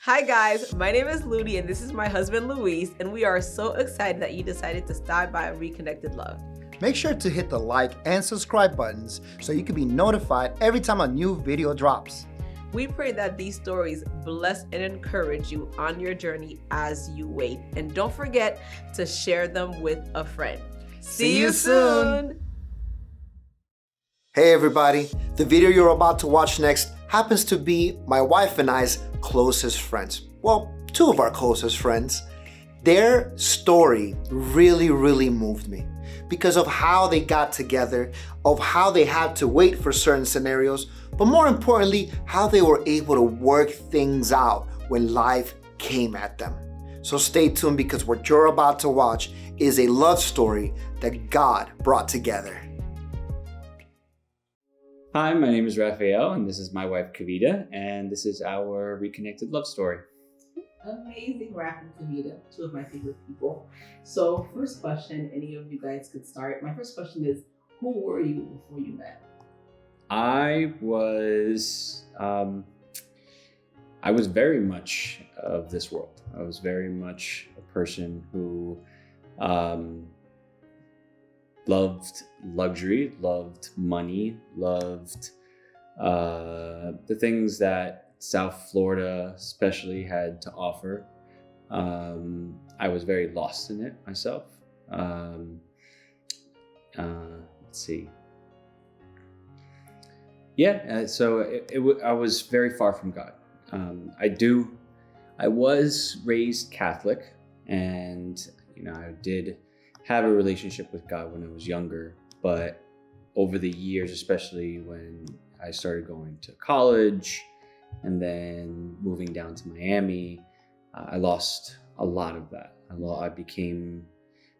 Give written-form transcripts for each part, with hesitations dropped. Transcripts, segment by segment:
Hi guys, my name is Ludi and this is my husband Luis, and we are so excited that you decided to stop by Reconnected Love. Make sure to hit the like and subscribe buttons so you can be notified every time a new video drops. We pray that these stories bless and encourage you on your journey as you wait. And don't forget to share them with a friend. See you soon! Hey everybody, the video you're about to watch next happens to be my wife and I's closest friends. Well, two of our closest friends. Their story really moved me because of how they got together, of how they had to wait for certain scenarios, but more importantly, how they were able to work things out when life came at them. So stay tuned because what you're about to watch is a love story that God brought together. Hi, my name is Raphael, and this is my wife Kavita, and this is our reconnected love story. Amazing, Raph and Kavita, two of my favorite people. So first question, any of you guys could start. My first question is, who were you before you met? I was very much of this world. I was very much a person who loved luxury, loved money, loved the things that South Florida especially had to offer. I was very lost in it myself. Let's see. I was very far from God. I was raised Catholic, and I did have a relationship with God when I was younger, but over the years, especially when I started going to college and then moving down to Miami, I lost a lot of that. I became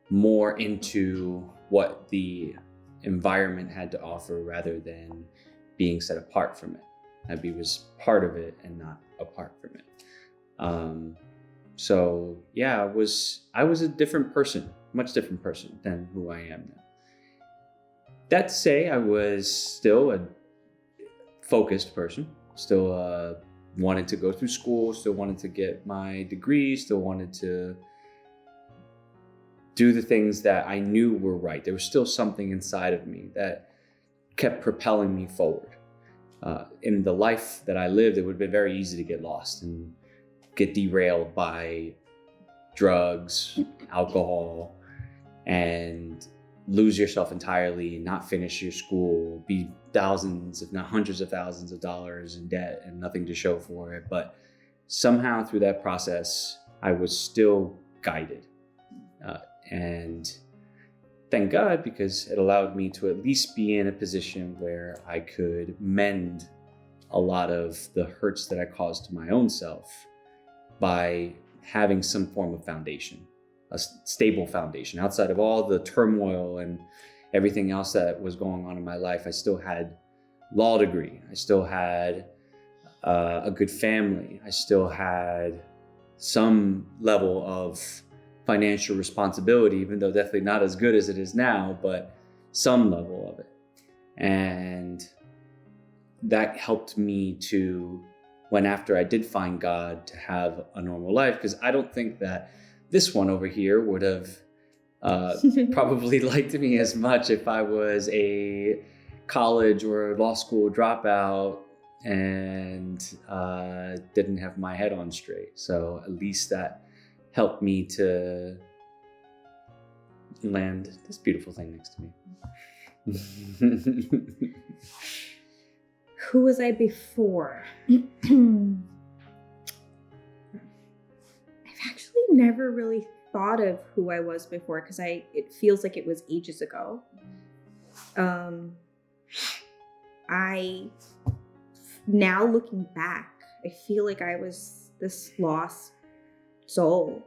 more into what the environment had to offer rather than being set apart from it. I was part of it and not apart from it. I was a different person, much different person than who I am now. That to say, I was still a focused person, still wanted to go through school, still wanted to get my degree, still wanted to do the things that I knew were right. There was still something inside of me that kept propelling me forward. In the life that I lived, it would have been very easy to get lost and get derailed by drugs, alcohol, and lose yourself entirely, not finish your school, be thousands, if not hundreds of thousands of dollars in debt and nothing to show for it. But somehow through that process, I was still guided. And thank God, because it allowed me to at least be in a position where I could mend a lot of the hurts that I caused to my own self by having some form of foundation, a stable foundation. Outside of all the turmoil and everything else that was going on in my life, I still had law degree. I still had a good family. I still had some level of financial responsibility, even though definitely not as good as it is now, but some level of it. And that helped me to, when after I did find God, to have a normal life, because I don't think that this one over here would have probably liked me as much if I was a college or law school dropout and didn't have my head on straight. So at least that helped me to land this beautiful thing next to me. Who was I before? I've actually never really thought of who I was before because it feels like it was ages ago. Now looking back, I feel like I was this lost soul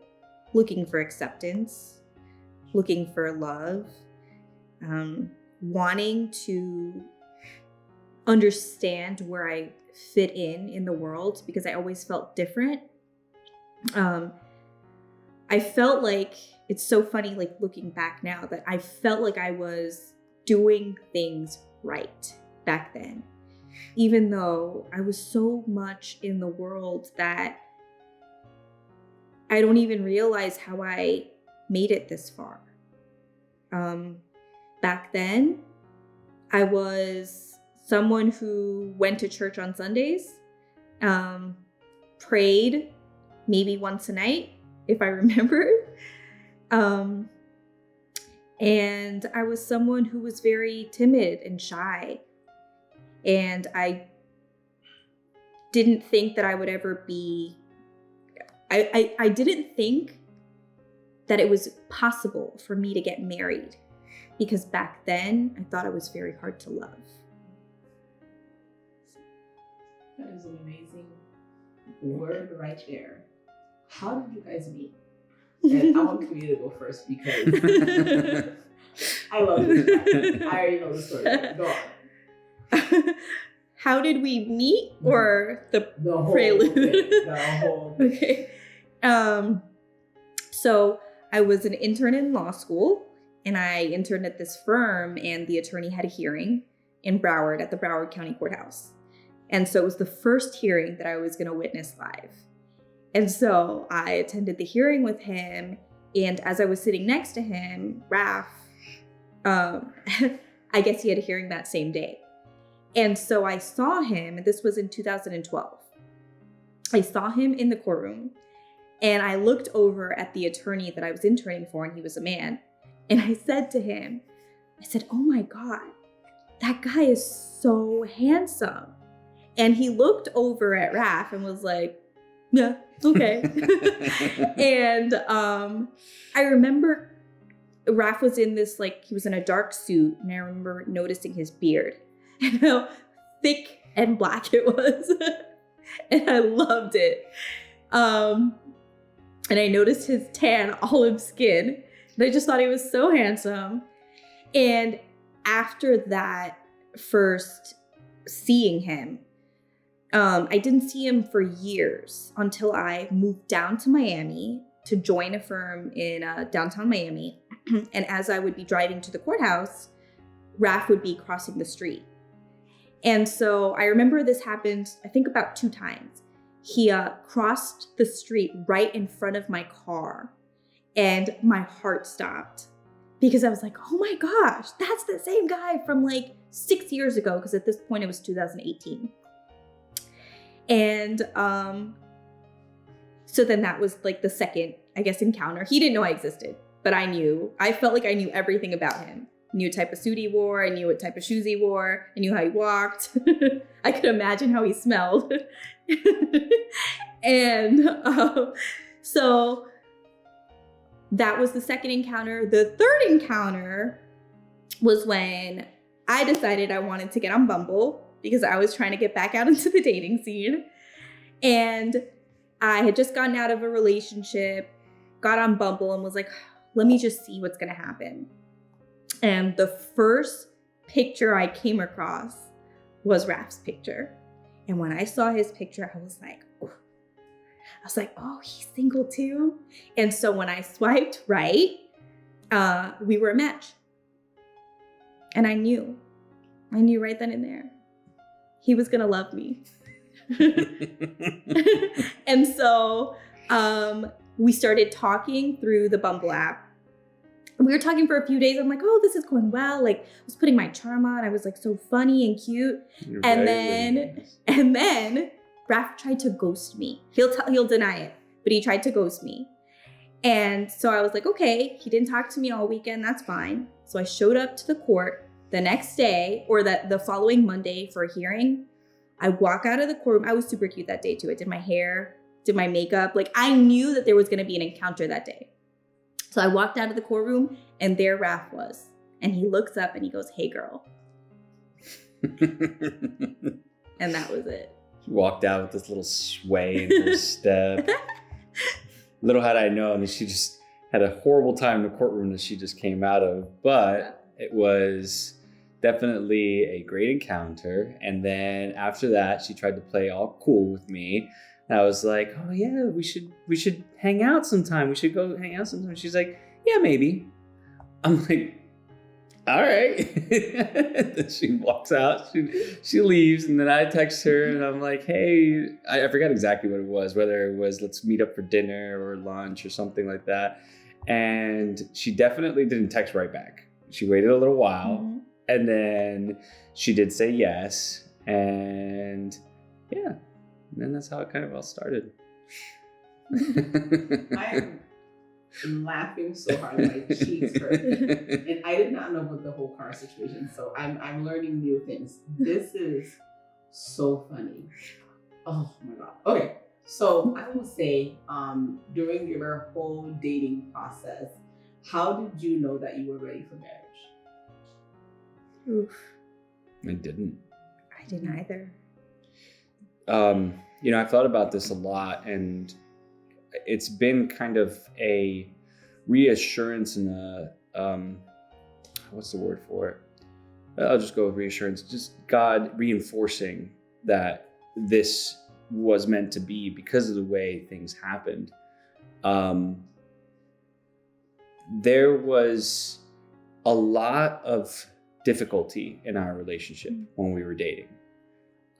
looking for acceptance, looking for love, wanting to understand where I fit in the world because I always felt different. I felt like, it's so funny, like looking back now, that I felt like I was doing things right back then, even though I was so much in the world that I don't even realize how I made it this far. Back then, I was someone who went to church on Sundays, prayed maybe once a night, if I remember. And I was someone who was very timid and shy. And I didn't think that I would ever be, I didn't think that it was possible for me to get married, because back then I thought it was very hard to love. That is an amazing word right there. How did you guys meet? And I want Camille to go first because I love this. I already know the story. Go on. How did we meet, or the whole prelude? Thing, the whole thing. Okay. So I was an intern in law school, and I interned at this firm, and the attorney had a hearing in Broward at the Broward County Courthouse. And so it was the first hearing that I was going to witness live. And so I attended the hearing with him, and as I was sitting next to him, Raph, I guess he had a hearing that same day. And so I saw him, and this was in 2012. I saw him in the courtroom, and I looked over at the attorney that I was interning for, and he was a man. And I said to him, I said, "Oh my God, that guy is so handsome." And he looked over at Raph and was like, "Yeah, okay." And I remember Raph was in this, like, he was in a dark suit, and I remember noticing his beard and how thick and black it was. And I loved it. And I noticed his tan olive skin, and I just thought he was so handsome. And after that first seeing him, I didn't see him for years until I moved down to Miami to join a firm in downtown Miami. And as I would be driving to the courthouse, Raph would be crossing the street. And so I remember this happened, I think, about 2 times. He crossed the street right in front of my car, and my heart stopped because I was like, "Oh my gosh, that's the same guy from like 6 years ago," because at this point it was 2018. And so then that was like the second, I guess, encounter. He didn't know I existed, but I knew. I felt like I knew everything about him. I knew what type of suit he wore. I knew what type of shoes he wore. I knew how he walked. I could imagine how he smelled. And so that was the second encounter. The third encounter was when I decided I wanted to get on Bumble because I was trying to get back out into the dating scene. And I had just gotten out of a relationship, got on Bumble, and was like, let me just see what's going to happen. And the first picture I came across was Raph's picture. And when I saw his picture, I was like, oh, he's single too. And so when I swiped right, we were a match. And I knew right then and there, he was going to love me. And so we started talking through the Bumble app. We were talking for a few days. I'm like, oh, this is going well. Like, I was putting my charm on. I was like so funny and cute. And then Raph tried to ghost me. He'll deny it, but he tried to ghost me. And so I was like, okay, he didn't talk to me all weekend. That's fine. So I showed up to the court the next day, or the following Monday, for a hearing. I walk out of the courtroom. I was super cute that day too. I did my hair, did my makeup. Like, I knew that there was going to be an encounter that day. So I walked out of the courtroom, and there Raph was. And he looks up and he goes, "Hey, girl." And that was it. He walked out with this little sway in her step. Little had I known that she just had a horrible time in the courtroom that she just came out of. But it was definitely a great encounter. And then after that, she tried to play all cool with me. And I was like, oh yeah, we should hang out sometime. We should go hang out sometime. She's like, yeah, maybe. I'm like, all right. Then she walks out, she leaves, and then I text her and I'm like, hey, I forgot exactly what it was, whether it was let's meet up for dinner or lunch or something like that. And she definitely didn't text right back. She waited a little while, Mm-hmm. and then she did say yes. And yeah, and then that's how it kind of all started. I am laughing so hard my cheeks hurt. And I did not know about the whole car situation. So I'm learning new things. This is so funny. Oh my God. Okay. So I will say, during your whole dating process, how did you know that you were ready for marriage? Oof. I didn't. I didn't either. I've thought about this a lot, and it's been kind of a reassurance and what's the word for it? I'll just go with reassurance. Just God reinforcing that this was meant to be because of the way things happened. There was a lot of difficulty in our relationship when we were dating.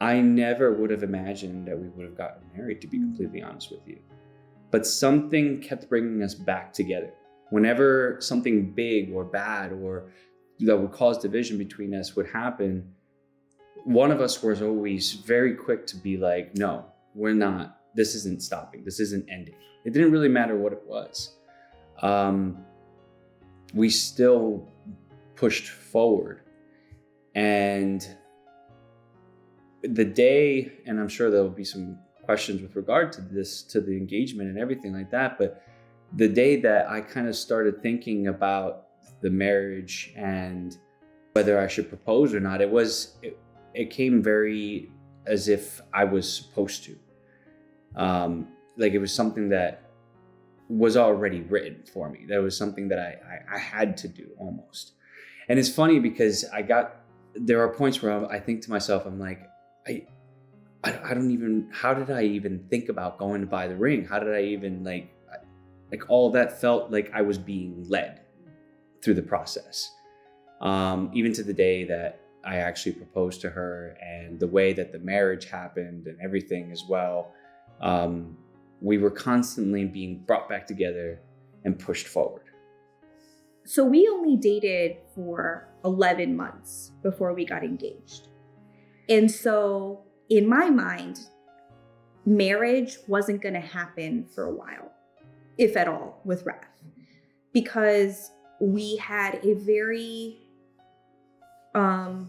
I never would have imagined that we would have gotten married, to be completely honest with you. But something kept bringing us back together. Whenever something big or bad or that would cause division between us would happen, one of us was always very quick to be like, no, we're not. This isn't stopping. This isn't ending. It didn't really matter what it was. We still pushed forward. And the day, and I'm sure there'll be some questions with regard to this, to the engagement and everything like that, but the day that I kind of started thinking about the marriage and whether I should propose or not, it came very as if I was supposed to. Like it was something that was already written for me. That was something that I had to do almost. And it's funny because there are points where I think to myself, I'm like, I don't even, how did I even think about going to buy the ring? How did I even like all of that felt like I was being led through the process. Even to the day that I actually proposed to her and the way that the marriage happened and everything as well. We were constantly being brought back together and pushed forward. So we only dated for 11 months before we got engaged. And so in my mind, marriage wasn't going to happen for a while, if at all, with Raph, because we had a very, I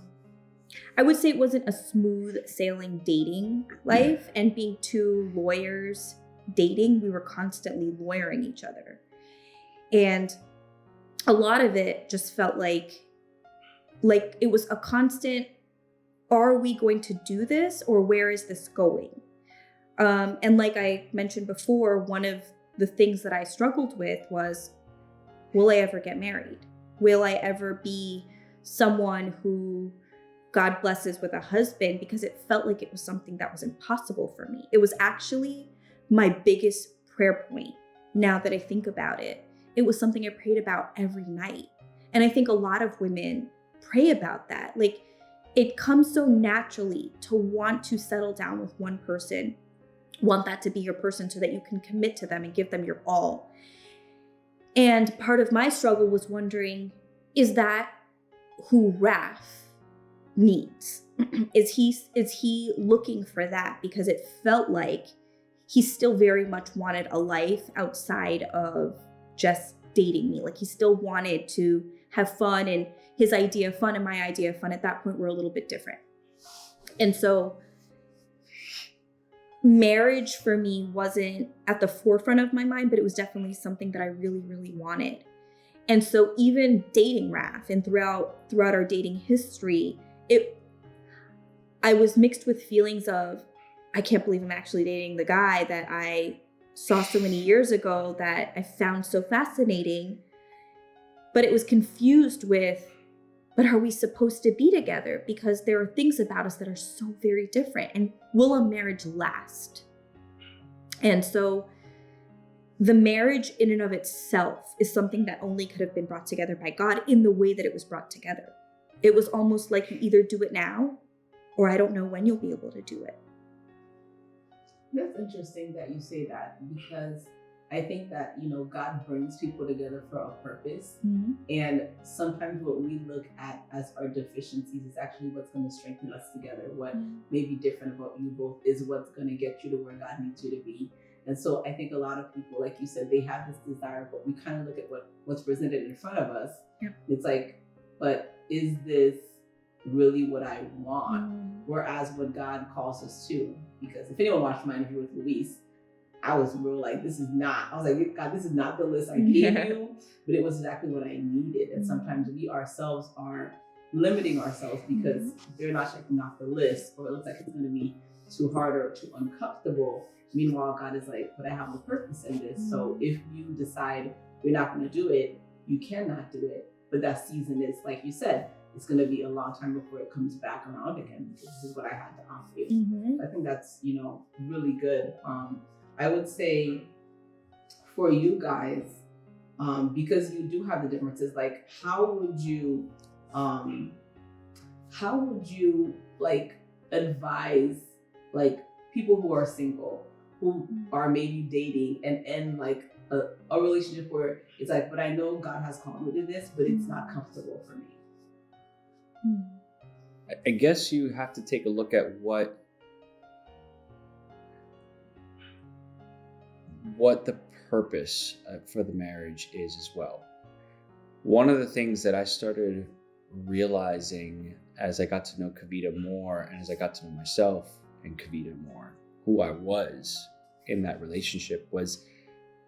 would say it wasn't a smooth sailing dating life, and being two lawyers dating, we were constantly lawyering each other. And a lot of it just felt like it was a constant, are we going to do this or where is this going? And like I mentioned before, one of the things that I struggled with was, will I ever get married? Will I ever be someone who God blesses with a husband? Because it felt like it was something that was impossible for me. It was actually my biggest prayer point. Now that I think about it, it was something I prayed about every night. And I think a lot of women pray about that. Like, it comes so naturally to want to settle down with one person, want that to be your person so that you can commit to them and give them your all. And part of my struggle was wondering, is that who Raph needs? Is he looking for that? Because it felt like he still very much wanted a life outside of just dating me. Like, he still wanted to have fun, and his idea of fun and my idea of fun at that point were a little bit different. And so marriage for me wasn't at the forefront of my mind, but it was definitely something that I really, really wanted. And so even dating Raph and throughout our dating history, I was mixed with feelings of, I can't believe I'm actually dating the guy that I saw so many years ago that I found so fascinating. But it was confused with, but are we supposed to be together? Because there are things about us that are so very different. And will a marriage last? And so the marriage in and of itself is something that only could have been brought together by God in the way that it was brought together. It was almost like you either do it now or I don't know when you'll be able to do it. That's interesting that you say that, because I think that, God brings people together for a purpose. Mm-hmm. And sometimes what we look at as our deficiencies is actually what's going to strengthen us together. What may be different about you both is what's going to get you to where God needs you to be. And so I think a lot of people, like you said, they have this desire, but we kind of look at what's presented in front of us. Yep. It's like, but is this really what I want? Whereas what God calls us to, because if anyone watched my interview with Luis, I was real like, this is not, I was like, God, this is not the list I gave you, but it was exactly what I needed. And sometimes we ourselves are limiting ourselves because they're not checking off the list, or it looks like it's going to be too hard or too uncomfortable. Meanwhile, God is like, but I have a purpose in this. So if you decide you're not going to do it, you cannot do it. But that season is, like you said, it's going to be a long time before it comes back around again. This is what I had to offer you. Mm-hmm. I think that's, really good. I would say for you guys, because you do have the differences, like how would you like advise like people who are single, who are maybe dating and like a relationship where it's like, but I know God has called me to this, but it's not comfortable for me? I guess you have to take a look at what the purpose for the marriage is as well. One of the things that I started realizing as I got to know Kavita more, and as I got to know myself and Kavita more, who I was in that relationship, was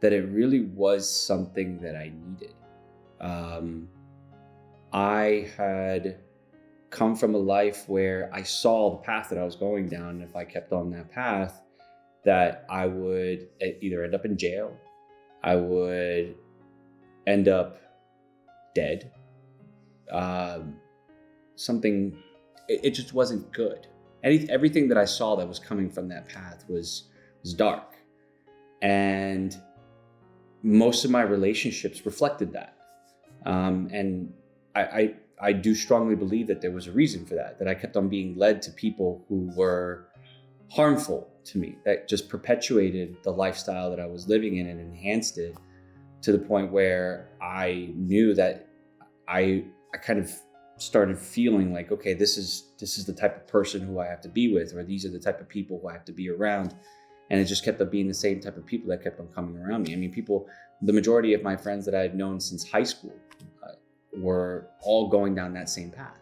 that it really was something that I needed. I had come from a life where I saw the path that I was going down, and if I kept on that path, that I would either end up in jail, I would end up dead. It just wasn't good. Everything that I saw that was coming from that path was dark. And most of my relationships reflected that. And I do strongly believe that there was a reason for that I kept on being led to people who were harmful to me, that just perpetuated the lifestyle that I was living in and enhanced it to the point where I knew that I kind of started feeling like, okay, this is the type of person who I have to be with, or these are the type of people who I have to be around. And it just kept on being the same type of people that kept on coming around me. I mean, the majority of my friends that I had known since high school were all going down that same path.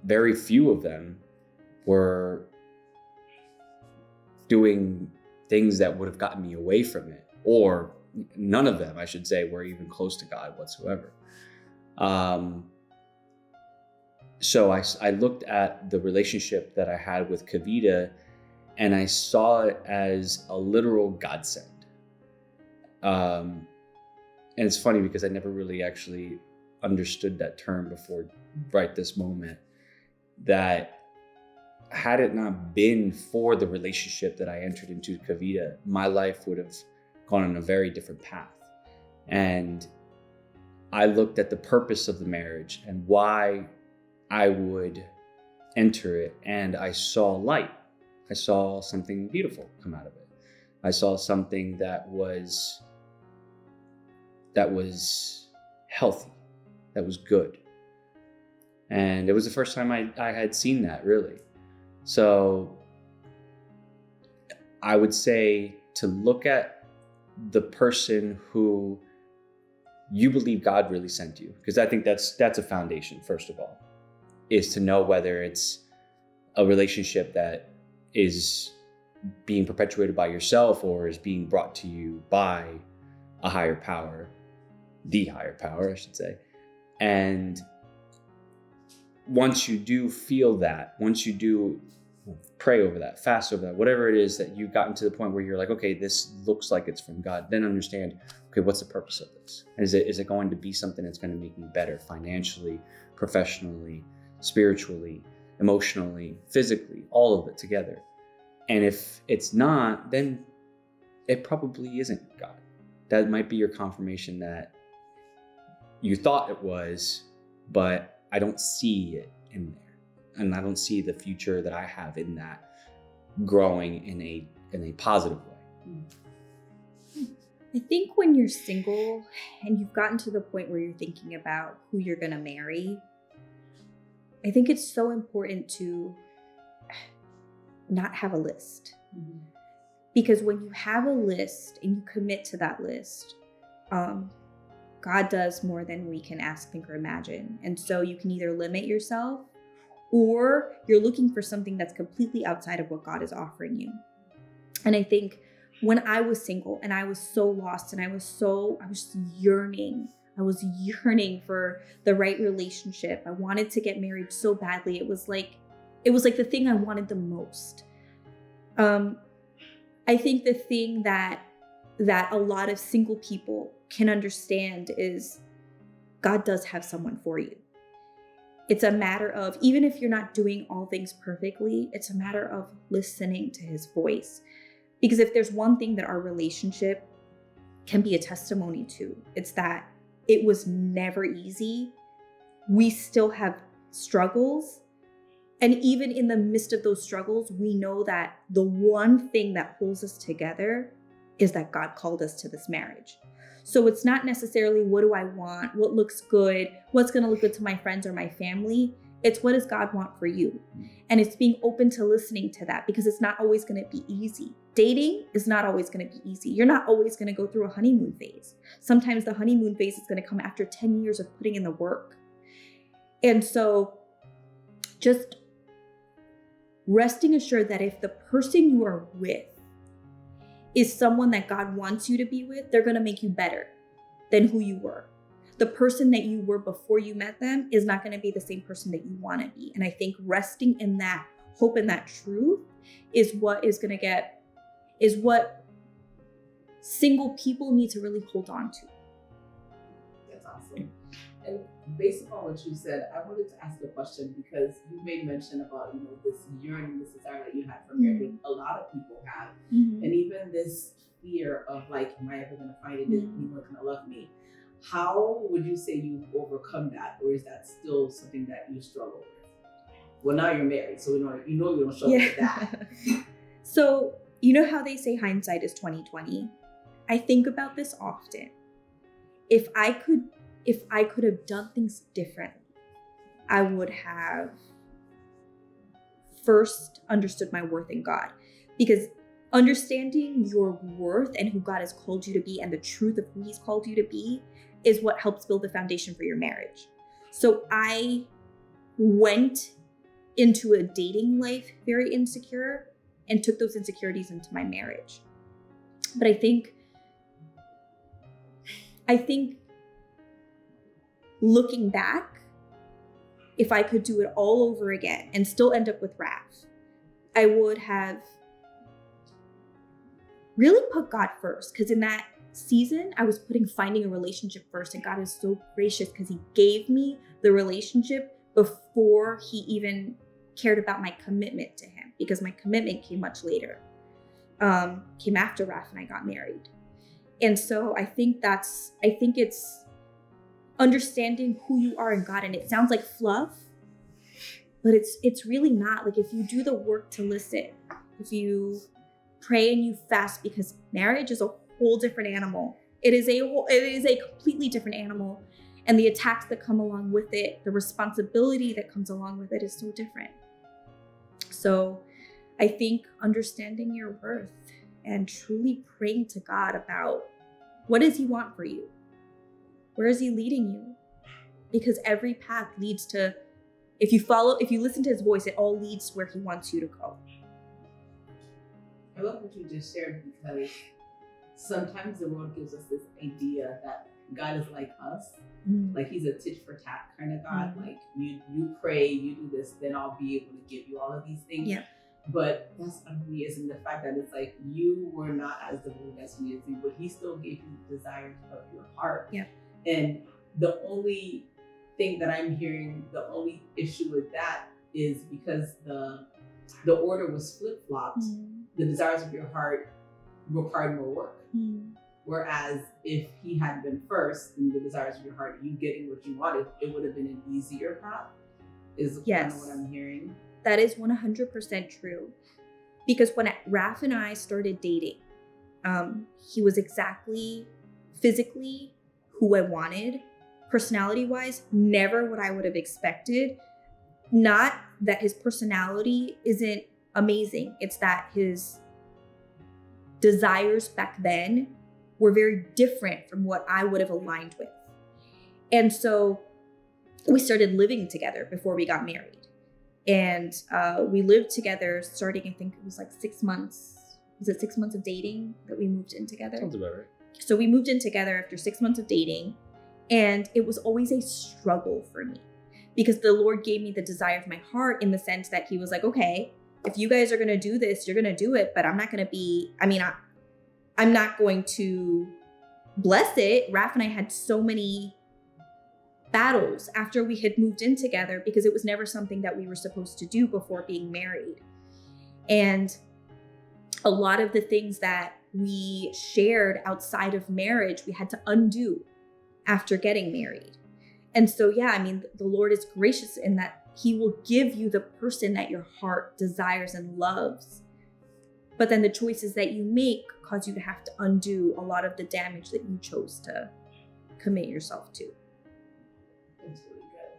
Very few of them were doing things that would have gotten me away from it, or none of them, I should say, were even close to God whatsoever. So I looked at the relationship that I had with Kavita, and I saw it as a literal godsend. And it's funny because I never really actually understood that term before right this moment, that had it not been for the relationship that I entered into with Kavita, my life would have gone on a very different path. And I looked at the purpose of the marriage and why I would enter it, and I saw light. I saw something beautiful come out of it. I saw something that was healthy, that was good. And it was the first time I had seen that, really. So I would say to look at the person who you believe God really sent you, because I think that's a foundation, first of all, is to know whether it's a relationship that is being perpetuated by yourself or is being brought to you by a higher power, the higher power, I should say. And once you do feel that, once you do pray over that, fast over that, whatever it is that you've gotten to the point where you're like, okay, this looks like it's from God, then understand, okay, what's the purpose of this? Is it going to be something that's going to make me better financially, professionally, spiritually, emotionally, physically, all of it together? And if it's not, then it probably isn't God. That might be your confirmation that you thought it was, but I don't see it in there. And I don't see the future that I have in that growing in a positive way. I think when you're single and you've gotten to the point where you're thinking about who you're going to marry, I think it's so important to not have a list. Mhm. Because when you have a list and you commit to that list, God does more than we can ask, think, or imagine. And so you can either limit yourself or you're looking for something that's completely outside of what God is offering you. And I think when I was single and I was so lost and I was yearning for the right relationship. I wanted to get married so badly. It was like the thing I wanted the most. I think the thing that a lot of single people can understand is God does have someone for you. It's a matter of, even if you're not doing all things perfectly, it's a matter of listening to his voice. Because if there's one thing that our relationship can be a testimony to, it's that it was never easy. We still have struggles. And even in the midst of those struggles, we know that the one thing that holds us together is that God called us to this marriage. So it's not necessarily what do I want, what looks good, what's going to look good to my friends or my family. It's what does God want for you? And it's being open to listening to that, because it's not always going to be easy. Dating is not always going to be easy. You're not always going to go through a honeymoon phase. Sometimes the honeymoon phase is going to come after 10 years of putting in the work. And so just resting assured that if the person you are with is someone that God wants you to be with, they're going to make you better than who you were. The person that you were before you met them is not going to be the same person that you want to be. And I think resting in that hope and that truth is what single people need to really hold on to. That's awesome. And based upon what you said, I wanted to ask a question, because you made mention about, this yearning, this desire that you had for marriage, a lot of people have. Mm-hmm. And even this fear of like, am I ever going to find it? Is anyone going to love me? How would you say you've overcome that? Or is that still something that you struggle with? Well, now you're married, so you don't struggle with that. So, you know how they say hindsight is 20/20? I think about this often. If I could have done things differently, I would have first understood my worth in God. Because understanding your worth and who God has called you to be and the truth of who he's called you to be is what helps build the foundation for your marriage. So I went into a dating life very insecure and took those insecurities into my marriage. But I think looking back, if I could do it all over again and still end up with wrath, I would have really put God first. Because in that season, I was putting finding a relationship first, and God is so gracious because he gave me the relationship before he even cared about my commitment to him, because my commitment came much later, came after wrath and I got married. And so I think it's understanding who you are in God. And it sounds like fluff, but it's really not. Like, if you do the work to listen, if you pray and you fast, because marriage is a whole different animal. It is a completely different animal. And the attacks that come along with it, the responsibility that comes along with it is so different. So I think understanding your worth and truly praying to God about what does he want for you? Where is he leading you? Because every path leads to, if you listen to his voice, it all leads to where he wants you to go. I love what you just shared, because sometimes the world gives us this idea that God is like us, like he's a tit for tat kind of God. Like you pray, you do this, then I'll be able to give you all of these things. Yeah. But that's unreal, isn't the fact that it's like you were not as devoted as he is, but he still gave you the desires of your heart. Yeah. And the only thing that I'm hearing, the only issue with that is because the order was flip-flopped. The desires of your heart required more work. Whereas if he had been first in the desires of your heart, you getting what you wanted, it would have been an easier path, is kind of what I'm hearing. That is 100% true. Because when Raph and I started dating, he was exactly physically who I wanted. Personality-wise, never what I would have expected. Not that his personality isn't amazing. It's that his desires back then were very different from what I would have aligned with. And so we started living together before we got married. And we lived together starting, I think it was like 6 months. Was it 6 months of dating that we moved in together? Sounds about right. So we moved in together after 6 months of dating. And it was always a struggle for me because the Lord gave me the desire of my heart in the sense that he was like, okay, if you guys are going to do this, you're going to do it. But I'm not going to be, I'm not going to bless it. Raph and I had so many battles after we had moved in together because it was never something that we were supposed to do before being married. And a lot of the things that we shared outside of marriage, we had to undo after getting married. And so, the Lord is gracious in that he will give you the person that your heart desires and loves. But then the choices that you make cause you to have to undo a lot of the damage that you chose to commit yourself to. That's really good.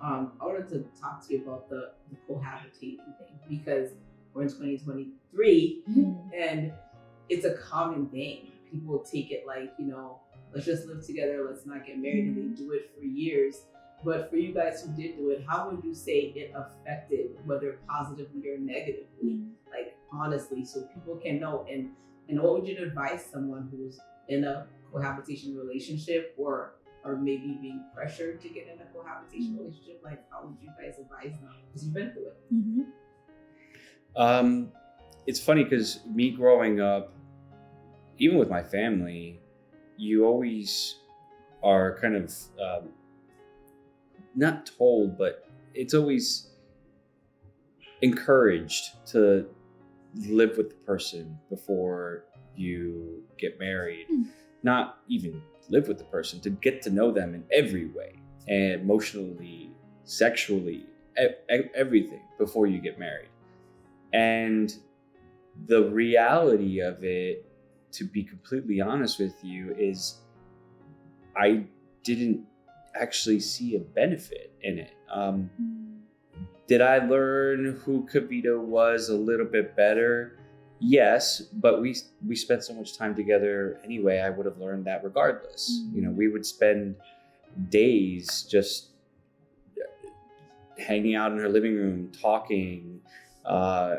I wanted to talk to you about the cohabitating thing because we're in 2023 and it's a common thing. People take it like, let's just live together, let's not get married, and they do it for years. But for you guys who did do it, how would you say it affected, whether positively or negatively? Like, honestly, so people can know. And what would you advise someone who's in a cohabitation relationship or maybe being pressured to get in a cohabitation relationship? Like, how would you guys advise them? Because you've been through it. It's funny because me growing up, even with my family, you always are kind of not told, but it's always encouraged to live with the person before you get married. Not even live with the person, to get to know them in every way, and emotionally, sexually, everything before you get married. And the reality of it, to be completely honest with you, is I didn't actually see a benefit in it. Did I learn who Kavita was a little bit better? Yes, but we spent so much time together anyway. I would have learned that regardless. We would spend days just hanging out in her living room, talking.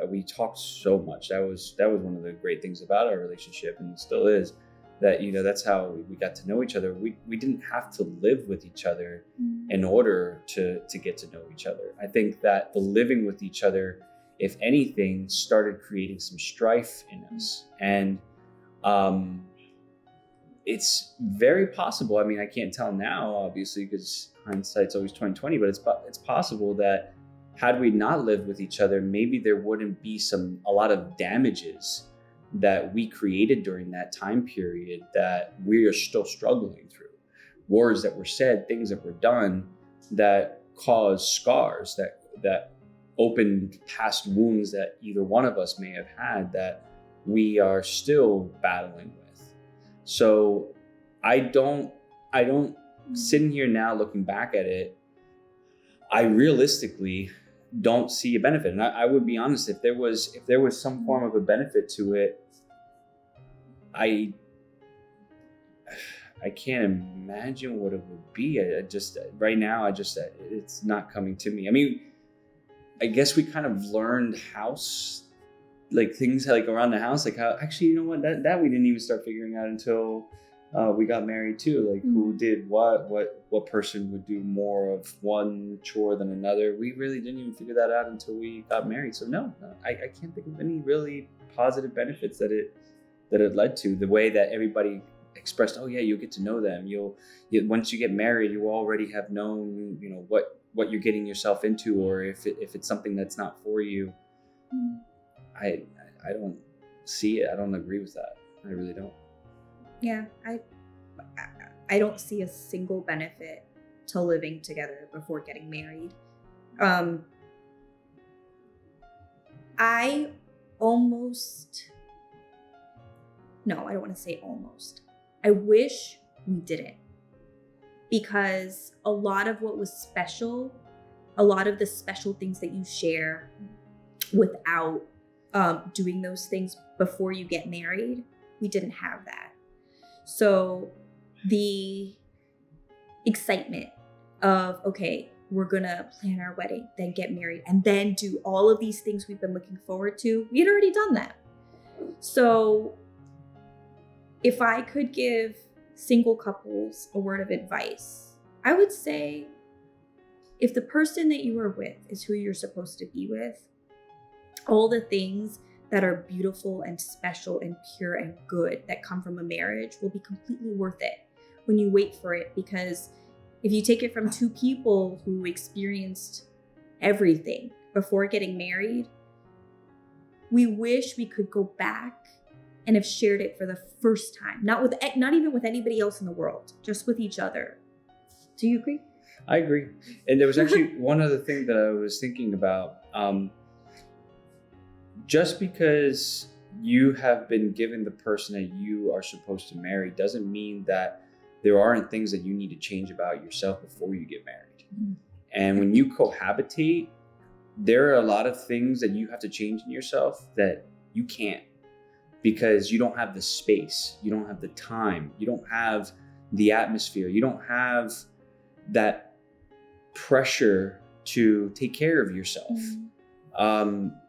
We talked so much. That was one of the great things about our relationship, and it still is. That that's how we got to know each other. We didn't have to live with each other in order to get to know each other. I think that the living with each other, if anything, started creating some strife in us. And it's very possible. I can't tell now, obviously, because hindsight's always 20/20, but it's possible that had we not lived with each other, maybe there wouldn't be a lot of damages that we created during that time period that we are still struggling through. Words that were said, things that were done that caused scars, that opened past wounds that either one of us may have had that we are still battling with. So I don't sitting here now looking back at it, I realistically don't see a benefit. And I would be honest, if there was some form of a benefit to it, I can't imagine what it would be. Right now, it's not coming to me. I guess we kind of learned things like around the house, like how, actually, you know what, that we didn't even start figuring out until we got married too. Like who did what person would do more of one chore than another. We really didn't even figure that out until we got married. So no, I can't think of any really positive benefits that it led to. The way that everybody expressed, oh yeah, you'll get to know them. Once you get married, you already have known, what you're getting yourself into, or if it's something that's not for you. I don't see it. I don't agree with that. I really don't. Yeah, I don't see a single benefit to living together before getting married. I don't want to say almost. I wish we didn't, because a lot of what was special, a lot of the special things that you share without doing those things before you get married, we didn't have that. So the excitement of, okay, we're gonna plan our wedding, then get married, and then do all of these things we've been looking forward to, we had already done that. So if I could give single couples a word of advice, I would say, if the person that you are with is who you're supposed to be with, all the things that are beautiful and special and pure and good that come from a marriage will be completely worth it when you wait for it. Because if you take it from two people who experienced everything before getting married, we wish we could go back and have shared it for the first time. Not even with anybody else in the world, just with each other. Do you agree? I agree. And there was actually one other thing that I was thinking about. Just because you have been given the person that you are supposed to marry doesn't mean that there aren't things that you need to change about yourself before you get married. Mm-hmm. And when you cohabitate, there are a lot of things that you have to change in yourself that you can't, because you don't have the space, you don't have the time, you don't have the atmosphere, you don't have that pressure to take care of yourself. Mm-hmm.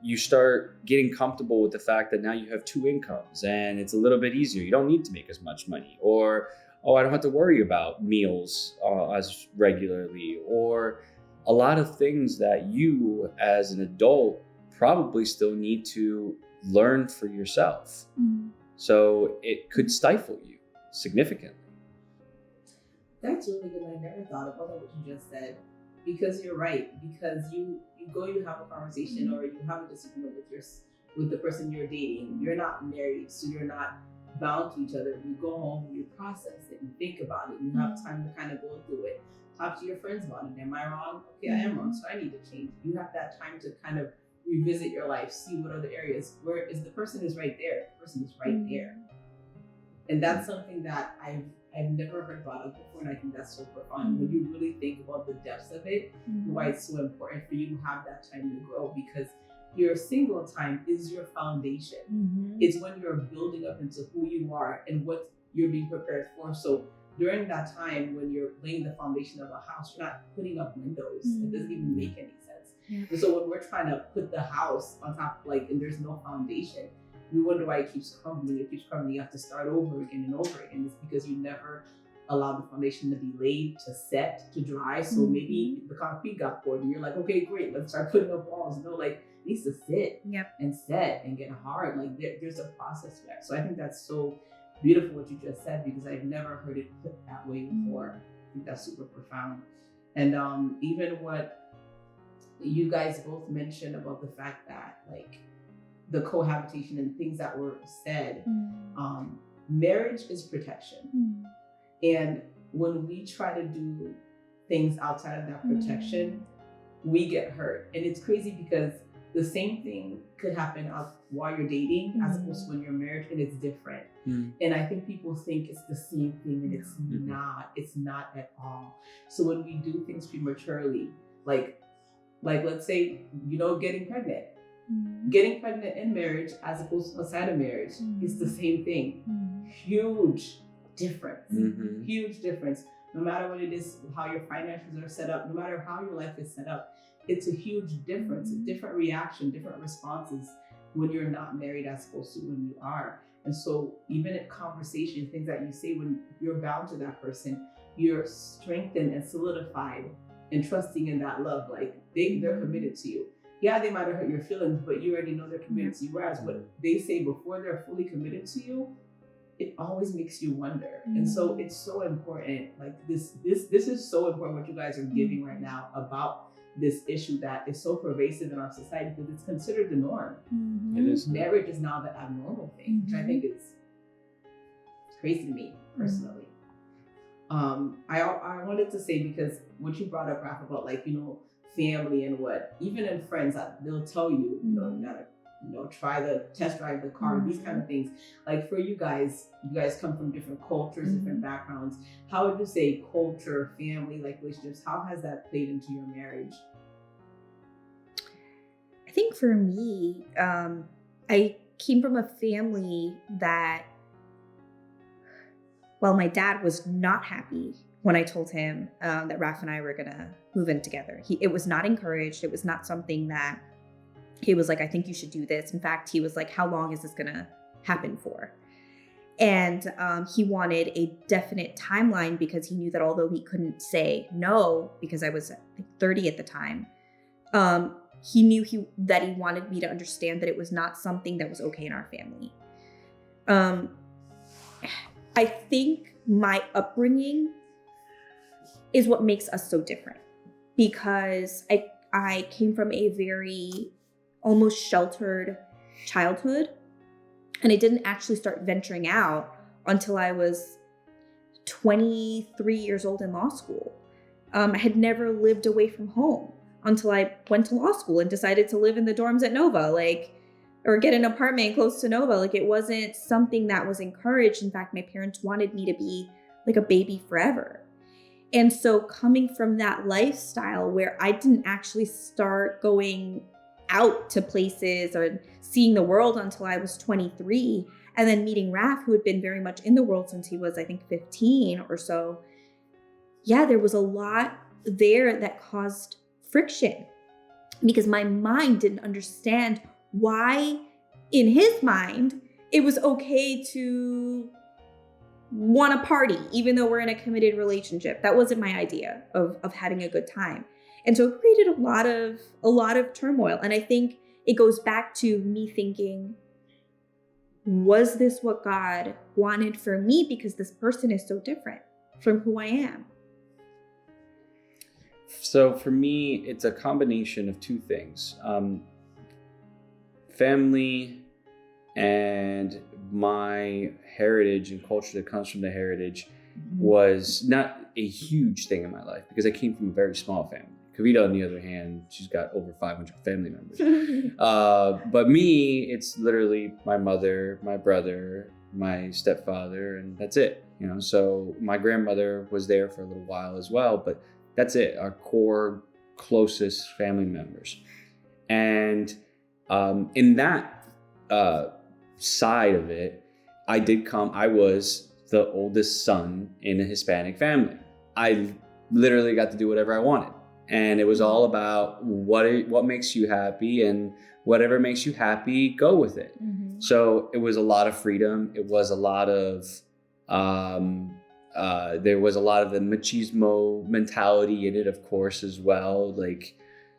You start getting comfortable with the fact that now you have two incomes and it's a little bit easier. You don't need to make as much money, or, I don't have to worry about meals as regularly, or a lot of things that you as an adult probably still need to learn for yourself. Mm-hmm. So it could stifle you significantly. That's really good. I never thought about what you just said, because you're right. Because you have a conversation, or you have a disagreement with the person you're dating. You're not married, so you're not bound to each other. You go home, you process it, you think about it, you have time to kind of go through it, talk to your friends about it. Am I wrong? Okay, I am wrong, so I need to change. You have that time to kind of revisit your life, see what other areas, where is the person is right there. The person is right there. And that's something that I've never heard about before, and I think that's so profound. When you really think about the depths of it, why it's so important for you to have that time to grow, because your single time is your foundation. Mm-hmm. It's when you're building up into who you are and what you're being prepared for. So during that time, when you're laying the foundation of a house, you're not putting up windows. Mm-hmm. It doesn't even make any sense. Yeah. And so when we're trying to put the house on top, and there's no foundation, we wonder why it keeps crumbling. It keeps crumbling. You have to start over again and over again. It's because you never allowed the foundation to be laid, to set, to dry. So maybe the concrete got poured and you're like, okay, great, let's start putting up walls. It needs to sit and set and get hard. There's a process for that. So I think that's so beautiful what you just said, because I've never heard it put that way before. I think that's super profound. And even what you guys both mentioned about the fact that the cohabitation and things that were said, marriage is protection. And when we try to do things outside of that protection, we get hurt. And it's crazy because the same thing could happen while you're dating as opposed to when you're married, and it's different. And I think people think it's the same thing, and it's not. It's not at all. So when we do things prematurely, like let's say, getting pregnant. Getting pregnant in marriage as opposed to outside of marriage is the same thing. Huge difference. Huge difference. No matter what it is, how your finances are set up, no matter how your life is set up, it's a huge difference, a different reaction, different responses when you're not married as opposed to when you are. And so even in conversation, things that you say when you're bound to that person, you're strengthened and solidified and trusting in that love. They're committed to you. Yeah, they might have hurt your feelings, but you already know they're committed to you. Whereas what they say before they're fully committed to you, it always makes you wonder. And so it's so important. This is so important what you guys are giving right now about this issue that is so pervasive in our society, because it's considered the norm. It is. Marriage is now the abnormal thing, which I think is crazy to me personally. I wanted to say, because what you brought up, Raph, about like, family and what, even in friends, they'll tell you, you gotta, try the test drive the car, these kind of things. Like for you guys come from different cultures, different backgrounds. How would you say culture, family, like relationships, how has that played into your marriage? I think for me, I came from a family that, my dad was not happy when I told him that Raph and I were gonna move in together. It was not encouraged. It was not something that he was like, I think you should do this. In fact, he was like, how long is this gonna happen for? And he wanted a definite timeline, because he knew that although he couldn't say no, because I was 30 at the time, he knew that he wanted me to understand that it was not something that was okay in our family. I think my upbringing is what makes us so different, because I came from a very almost sheltered childhood, and I didn't actually start venturing out until I was 23 years old in law school. I had never lived away from home until I went to law school and decided to live in the dorms at Nova, or get an apartment close to Nova. It wasn't something that was encouraged. In fact, my parents wanted me to be like a baby forever. And so coming from that lifestyle where I didn't actually start going out to places or seeing the world until I was 23, and then meeting Raph, who had been very much in the world since he was, I think, 15 or so. Yeah, there was a lot there that caused friction, because my mind didn't understand why, in his mind, it was okay to want to party, even though we're in a committed relationship. That wasn't my idea of having a good time. And so it created a lot of turmoil. And I think it goes back to me thinking, was this what God wanted for me? Because this person is so different from who I am. So for me, it's a combination of two things. Family and my heritage and culture that comes from the heritage was not a huge thing in my life, because I came from a very small family. Kavita, on the other hand, she's got over 500 family members. But me, it's literally my mother, my brother, my stepfather, and that's it. So my grandmother was there for a little while as well, but that's it, our core closest family members. And in that side of it, I was the oldest son in a Hispanic family. I literally got to do whatever I wanted. And it was all about what makes you happy, and whatever makes you happy, go with it. Mm-hmm. So it was a lot of freedom. It was a lot of, there was a lot of the machismo mentality in it, of course, as well.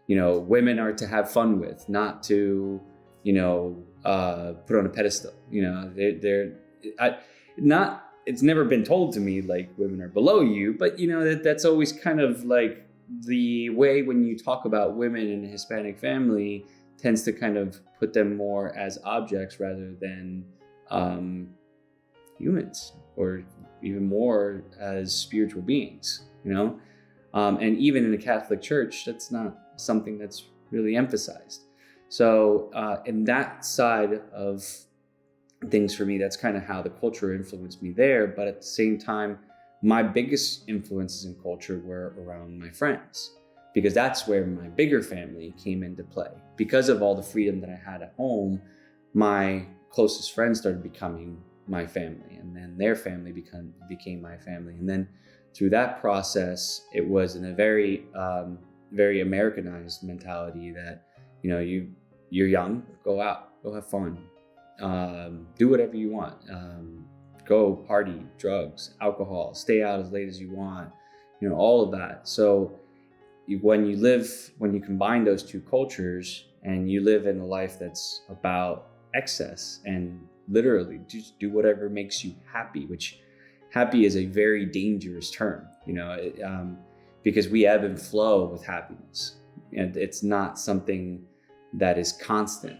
Women are to have fun with, not to, put on a pedestal. It's never been told to me like women are below you, but that's always kind of like the way when you talk about women in a Hispanic family tends to kind of put them more as objects rather than humans, or even more as spiritual beings, and even in the Catholic Church, that's not something that's really emphasized. So in that side of things for me, that's kind of how the culture influenced me there. But at the same time, my biggest influences in culture were around my friends, because that's where my bigger family came into play. Because of all the freedom that I had at home, my closest friends started becoming my family, and then their family became my family. And then through that process, it was in a very, very Americanized mentality that, you're young, go out, go have fun, do whatever you want, go party, drugs, alcohol, stay out as late as you want, all of that. So when you combine those two cultures and you live in a life that's about excess and literally just do whatever makes you happy, which happy is a very dangerous term, because we ebb and flow with happiness, and it's not something that is constant.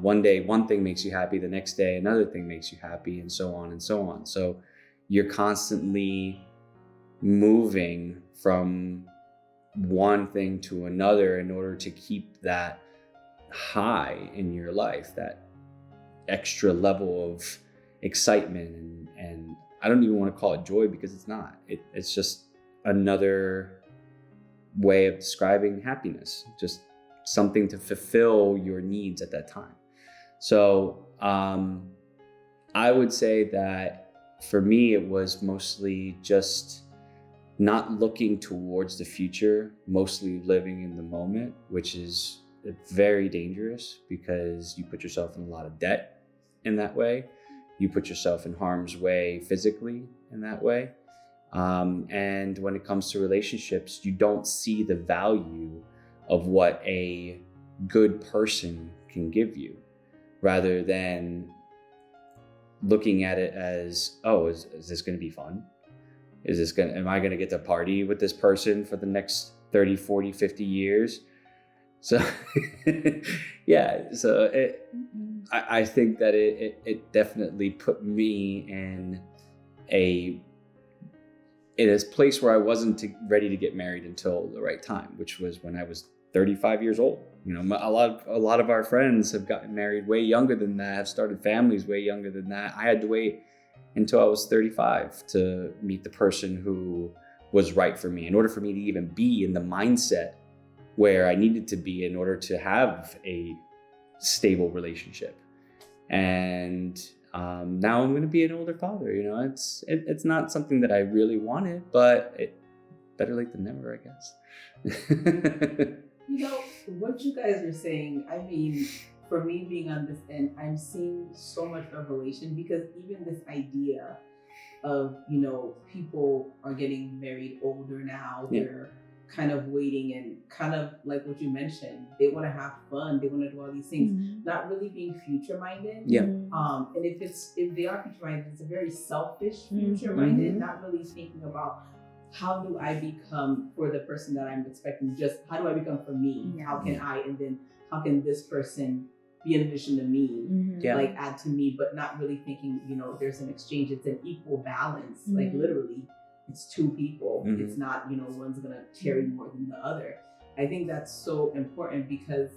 One day, one thing makes you happy, the next day, another thing makes you happy, and so on and so on. So you're constantly moving from one thing to another in order to keep that high in your life, that extra level of excitement and I don't even want to call it joy because it's not. It's just another way of describing happiness, just something to fulfill your needs at that time. So I would say that for me, it was mostly just not looking towards the future, mostly living in the moment, which is very dangerous because you put yourself in a lot of debt in that way. You put yourself in harm's way physically in that way. And when it comes to relationships, you don't see the value of what a good person can give you, rather than looking at it as, oh, is this going to be fun? Am I going to get to party with this person for the next 30, 40, 50 years? So, yeah, so I think that it definitely put me in a place where I wasn't ready to get married until the right time, which was when I was 35 years old. You know, a lot of our friends have gotten married way younger than that, have started families way younger than that. I had to wait until I was 35 to meet the person who was right for me, in order for me to even be in the mindset where I needed to be in order to have a stable relationship. And now I'm going to be an older father. You know, it's not something that I really wanted, but better late than never, I guess. You know, what you guys are saying, I mean, for me being on this end, I'm seeing so much revelation, because even this idea of, you know, people are getting married older now, they're kind of waiting, and kind of like what you mentioned, they want to have fun, they want to do all these things, not really being future minded. And if they are future minded, it's a very selfish future minded, not really thinking about how do I become for the person that I'm expecting, just how do I become for me? How can I, and then how can this person be in addition to me, like add to me, but not really thinking, you know, there's an exchange, it's an equal balance, like literally. It's two people. It's not, you know, one's gonna carry more than the other. I think that's so important, because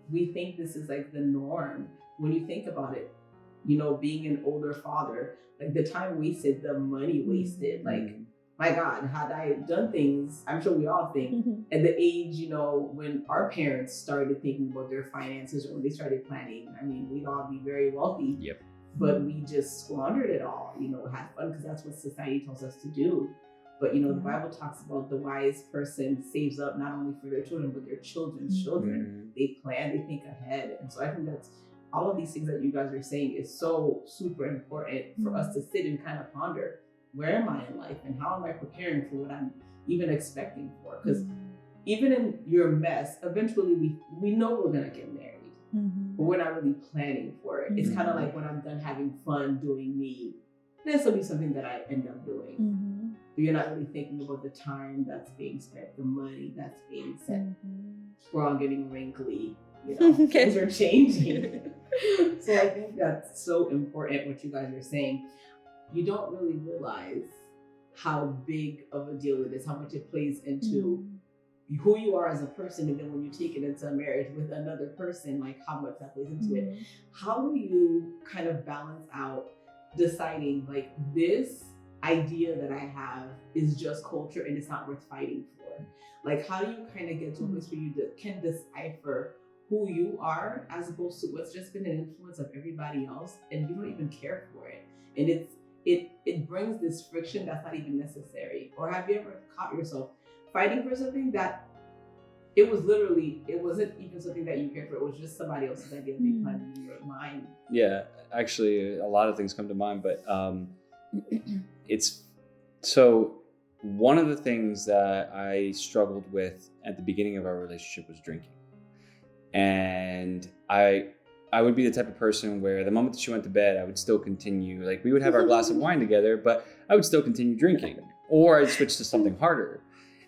we think this is like the norm. When you think about it, you know, being an older father, like the time wasted, the money wasted, like, my God, had I done things, I'm sure we all think, at the age, you know, when our parents started thinking about their finances, or when they started planning, I mean, we'd all be very wealthy. But we just squandered it all, you know, had fun, because that's what society tells us to do. But, you know, the Bible talks about the wise person saves up not only for their children, but their children's children. They plan, they think ahead. And so I think that's, all of these things that you guys are saying is so super important for us to sit and kind of ponder. Where am I in life, and how am I preparing for what I'm even expecting for? Because even in your mess, eventually we know we're gonna get married. But we're not really planning for it. It's kind of like, when I'm done having fun doing me, this will be something that I end up doing. But you're not really thinking about the time that's being spent, the money that's being spent. We're all getting wrinkly, you know, things are changing. So I think that's so important what you guys are saying. You don't really realize how big of a deal it is, how much it plays into who you are as a person, and then when you take it into a marriage with another person, like how much that plays into it. How do you kind of balance out deciding, like, this idea that I have is just culture and it's not worth fighting for? Like, how do you kind of get to a place where you can decipher who you are as opposed to what's just been an influence of everybody else, and you don't even care for it, and it brings this friction that's not even necessary? Or have you ever caught yourself fighting for something that it wasn't even something that you cared for, it was just somebody else's idea they planted in your mind? Yeah, actually a lot of things come to mind, but it's so one of the things that I struggled with at the beginning of our relationship was drinking. And I would be the type of person where the moment that she went to bed, I would still continue, like, we would have our glass of wine together, but I would still continue drinking, or I'd switch to something harder.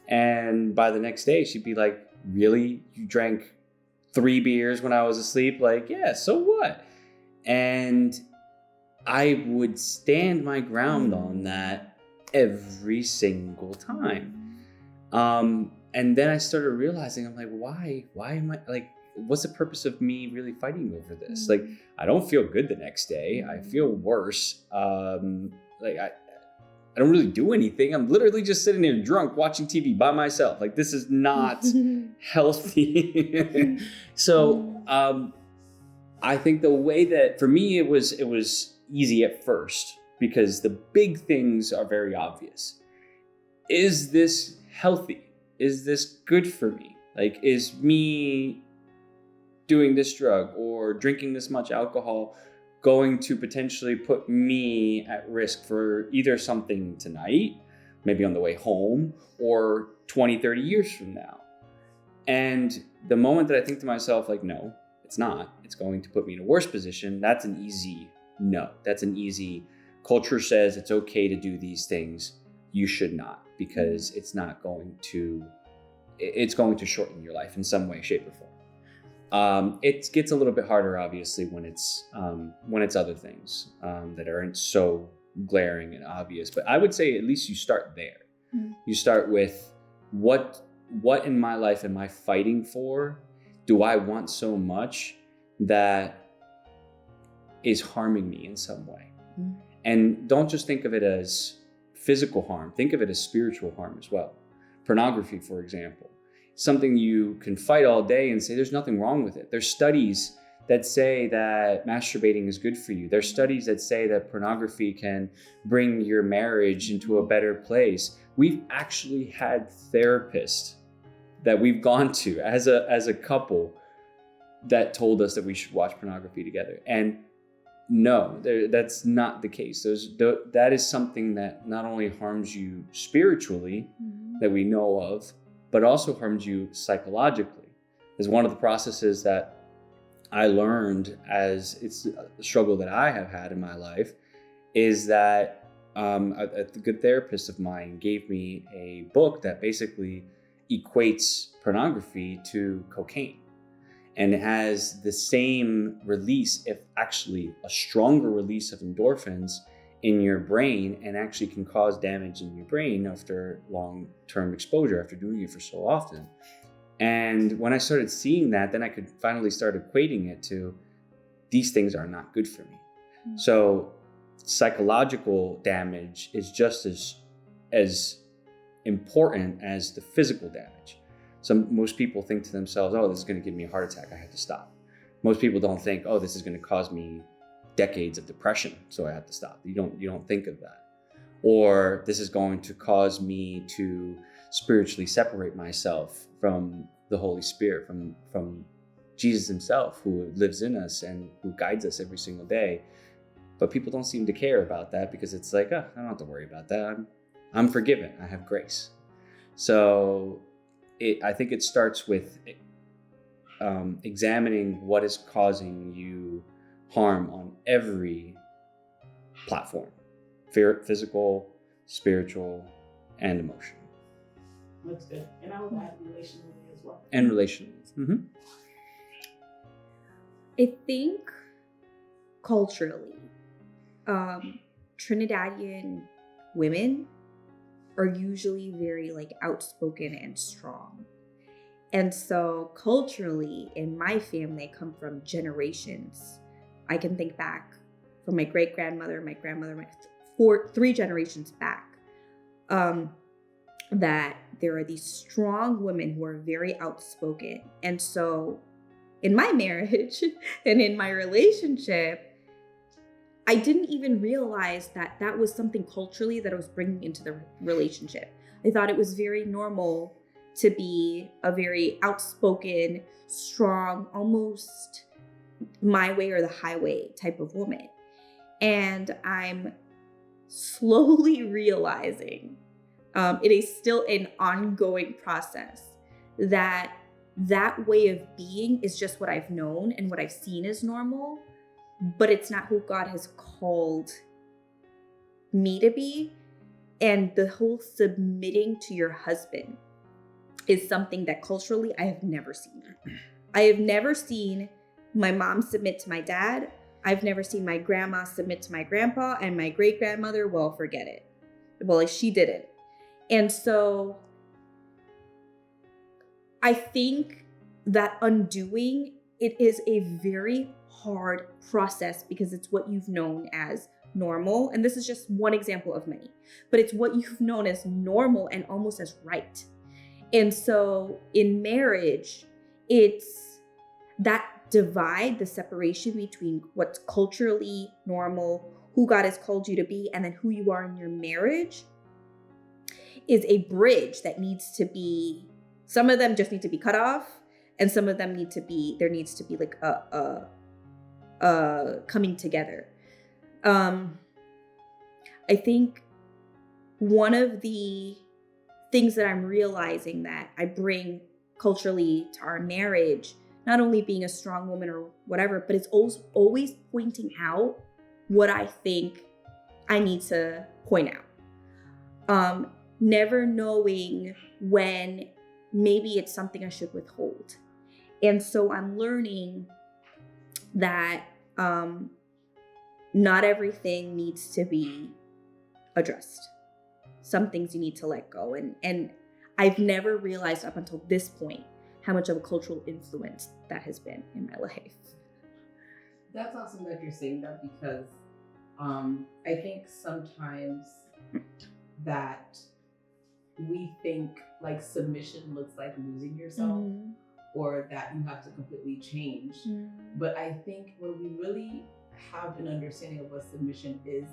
And by the next day, she'd be like, really? You drank 3 beers when I was asleep? Like, yeah, so what? And I would stand my ground on that every single time. And then I started realizing, I'm like, why am I like, what's the purpose of me really fighting over this? Like, I don't feel good the next day. I feel worse. Like I don't really do anything. I'm literally just sitting there drunk watching TV by myself. Like, this is not healthy. So I think the way that, for me, it was easy at first because the big things are very obvious. Is this healthy? Is this good for me? Like, is me doing this drug or drinking this much alcohol going to potentially put me at risk for either something tonight, maybe on the way home, or 20, 30 years from now? And the moment that I think to myself, like, no, it's not, it's going to put me in a worse position, that's an easy no. That's an easy, culture says it's okay to do these things, you should not, because it's going to shorten your life in some way, shape, or form. It gets a little bit harder, obviously, when it's other things that aren't so glaring and obvious. But I would say at least you start there. You start with what in my life am I fighting for? Do I want so much that is harming me in some way? And don't just think of it as physical harm. Think of it as spiritual harm as well. Pornography, for example. Something you can fight all day and say there's nothing wrong with it. There's studies that say that masturbating is good for you. There's studies that say that pornography can bring your marriage into a better place. We've actually had therapists that we've gone to as a couple that told us that we should watch pornography together. And no, that's not the case. That is something that not only harms you spiritually, that we know of, but also harms you psychologically. Is one of the processes that I learned, as it's a struggle that I have had in my life, is that a good therapist of mine gave me a book that basically equates pornography to cocaine. And it has the same release, if actually a stronger release of endorphins in your brain, and actually can cause damage in your brain after long-term exposure, after doing it for so often. And when I started seeing that, then I could finally start equating it to, these things are not good for me. So psychological damage is just as important as the physical damage. Most people think to themselves, oh, this is going to give me a heart attack, I have to stop. Most people don't think, oh, this is going to cause me decades of depression, so I have to stop. You don't think of that. Or this is going to cause me to spiritually separate myself from the Holy Spirit, from Jesus himself, who lives in us and who guides us every single day. But people don't seem to care about that, because it's like, oh, I don't have to worry about that. I'm forgiven. I have grace. So I think it starts with examining what is causing you harm on every platform: physical, spiritual, and emotional. That's good. And I would add relationally as well. And relationally. I think culturally, Trinidadian women are usually very outspoken and strong. And so culturally, in my family, I come from generations. I can think back from my great-grandmother, my grandmother, 3 generations back, that there are these strong women who are very outspoken. And so in my marriage and in my relationship, I didn't even realize that that was something culturally that I was bringing into the relationship. I thought it was very normal to be a very outspoken, strong, almost my way or the highway type of woman. And I'm slowly realizing, it is still an ongoing process, that way of being is just what I've known and what I've seen as normal, but it's not who God has called me to be. And the whole submitting to your husband is something that culturally I have never seen. I have never seen my mom submit to my dad. I've never seen my grandma submit to my grandpa, and my great grandmother, well, forget it. Well, like, she didn't. And so I think that undoing it is a very hard process because it's what you've known as normal. And this is just one example of many, but it's what you've known as normal and almost as right. And so in marriage, it's that divide, the separation between what's culturally normal, who God has called you to be, and then who you are in your marriage is a bridge that needs to be, some of them just need to be cut off, and some of them need to be, there needs to be like a coming together. I think one of the things that I'm realizing that I bring culturally to our marriage, not only being a strong woman or whatever, but it's always pointing out what I think I need to point out. Never knowing when maybe it's something I should withhold. And so I'm learning that not everything needs to be addressed. Some things you need to let go. And I've never realized up until this point how much of a cultural influence that has been in my life. That's awesome that you're saying that, because I think sometimes that we think like submission looks like losing yourself, or that you have to completely change. But I think when we really have an understanding of what submission is,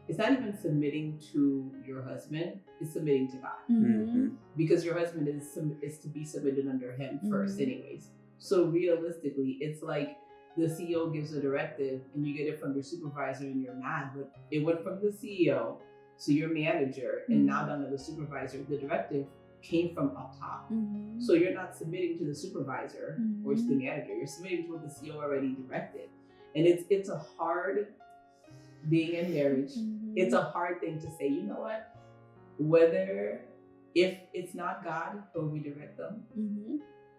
it's not even submitting to your husband, it's submitting to God. Because your husband is to be submitted under him first anyways. So realistically, it's like the CEO gives a directive and you get it from your supervisor and you're mad, but it went from the CEO to your manager and now down to the supervisor. The directive came from up top. So you're not submitting to the supervisor or to the manager, you're submitting to what the CEO already directed. And it's a hard, being in marriage, it's a hard thing to say, you know what, if it's not God, he'll redirect them.